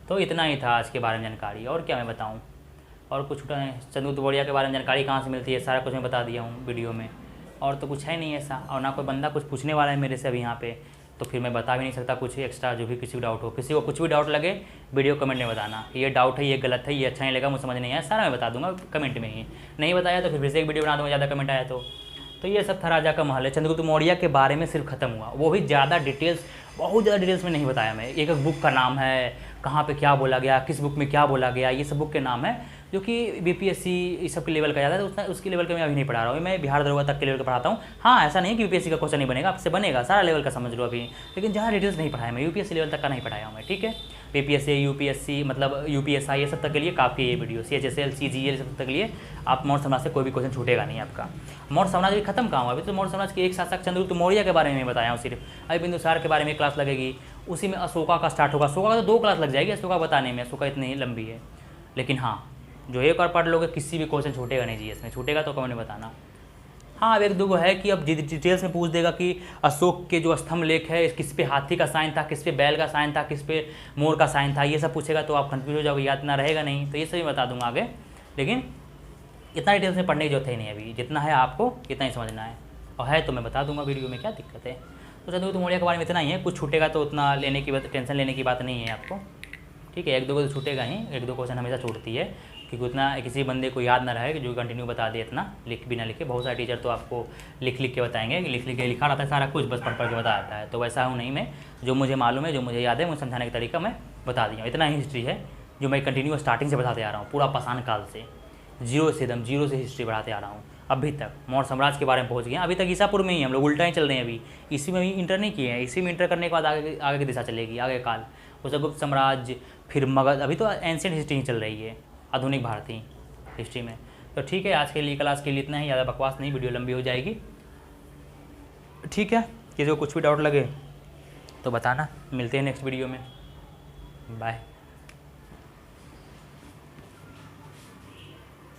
S1: तो इतना ही था आज के बारे में जानकारी। और क्या मैं बताऊँ, और कुछ चंद्रगुप्त मौर्य के बारे में जानकारी कहाँ से मिलती है, सारा कुछ मैं बता दिया हूँ वीडियो में। और तो कुछ है नहीं ऐसा, और ना कोई बंदा कुछ पूछने वाला है मेरे से अभी यहाँ पे, तो फिर मैं बता भी नहीं सकता कुछ एक्स्ट्रा। जो भी किसी को डाउट हो, किसी को कुछ भी डाउट लगे, वीडियो कमेंट में बताना, ये डाउट है, ये गलत है, ये अच्छा नहीं लगा, मुझे समझ नहीं आया, सारा मैं बता दूंगा कमेंट में ही। नहीं बताया तो फिर से एक वीडियो बना दूँगा, ज़्यादा कमेंट आया तो ये सब था राजा का महल है। चंद्रगुप्त मौर्य के बारे में सिर्फ खत्म हुआ, वो भी ज़्यादा डिटेल्स, बहुत ज़्यादा डिटेल्स में नहीं बताया मैं। एक बुक का नाम है, कहाँ पे क्या बोला गया, किस बुक में क्या बोला गया, ये सब बुक के नाम है, जो कि बीपीएससी इस सब के लेवल का ज़्यादा है। उसके लेवल का मैं अभी नहीं पढ़ा रहा हूँ, मैं बिहार दरोगा तक के लेवल का पढ़ाता हूँ। हाँ, ऐसा नहीं कि यूपीएससी का क्वेश्चन नहीं बनेगा, आपसे बनेगा, सारा लेवल का समझ लो अभी, लेकिन ज़्यादा डिटेल्स नहीं पढ़ाया मैं, यूपीएससी लेवल तक का नहीं पढ़ाया हूँ मैं। ठीक है, बीपीएससी, यूपीएससी मतलब यूपीएसआई, ये सब तक के लिए काफ़ी है ये वीडियो। CHSL, CGL सब तक के लिए आप मौर्य साम्राज्य से कोई भी क्वेश्चन छूटेगा नहीं आपका। मौर्य साम्राज्य खत्म कहाँ हुआ? अभी तो मौर्य साम्राज्य के एक शासक चंद्रगुप्त मौर्य के बारे में बताया हूँ सिर्फ। अभी बिंदुसार के बारे में क्लास लगेगी, उसी में अशोका का स्टार्ट होगा। अशोका का तो 2 क्लास लग जाएगी अशोका बताने में, अशोका इतनी ही लंबी है। लेकिन हाँ, जो एक बार पढ़ लोगे किसी भी क्वेश्चन छूटेगा नहीं जीएस में, छूटेगा तो कमेंट में बताना। हाँ, अब 1-2 है कि अब डिटेल्स में पूछ देगा कि अशोक के जो स्तंभ लेख है किस पे हाथी का साइन था, किस पे बैल का साइन था, किस पे मोर का साइन था, ये सब पूछेगा तो आप कंफ्यूज हो जाओगे, याद ना रहेगा नहीं। तो ये सब भी बता दूंगा आगे, लेकिन इतना डिटेल्स में पढ़ने की जरूरत है नहीं अभी, जितना है आपको इतना ही समझना है, और है तो मैं बता दूंगा वीडियो में, क्या दिक्कत है। तो चंद्रगुप्त मौर्य के बारे में इतना ही है, कुछ छूटेगा तो उतना लेने की बात, टेंशन लेने की बात नहीं है आपको। ठीक है, 1-2 को तो छूटेगा ही, 1-2 क्वेश्चन हमेशा छूटती है, क्योंकि उतना किसी बंदे को याद ना रहे कि जो कंटिन्यू बता दे इतना लिख भी ना लिखे। बहुत सारे टीचर तो आपको लिख के बताएंगे कि लिख के लिखा रहता है सारा कुछ, बस पढ़ के बता आता है। तो वैसा हूँ नहीं मैं, जो मुझे मालूम है, जो मुझे याद है, मुझे समझाने का तरीका मैं बता दिया हूँ। इतना ही हिस्ट्री है जो मैं कंटिन्यू स्टार्टिंग से बताते आ रहा हूँ, पूरा पाषाण काल से, जीरो से हिस्ट्री बढ़ाते आ रहा हूँ अभी तक। मौर्य साम्राज्य के बारे में पहुँच गए, अभी तक ईसापुर में ही हम लोग, उल्टा ही चल रहे हैं अभी। इसी में भी इंटर नहीं किए हैं, इसी में इंटर करने के बाद आगे की दिशा चलेगी, आगे काल, उसका गुप्त साम्राज्य, फिर मगध। अभी तो एंशिएंट हिस्ट्री ही चल रही है, आधुनिक भारतीय हिस्ट्री में। तो ठीक है, आज के लिए क्लास के लिए इतना ही, ज़्यादा बकवास नहीं, वीडियो लंबी हो जाएगी। ठीक है, किसी को कुछ भी डाउट लगे तो बताना, मिलते हैं नेक्स्ट वीडियो में, बाय।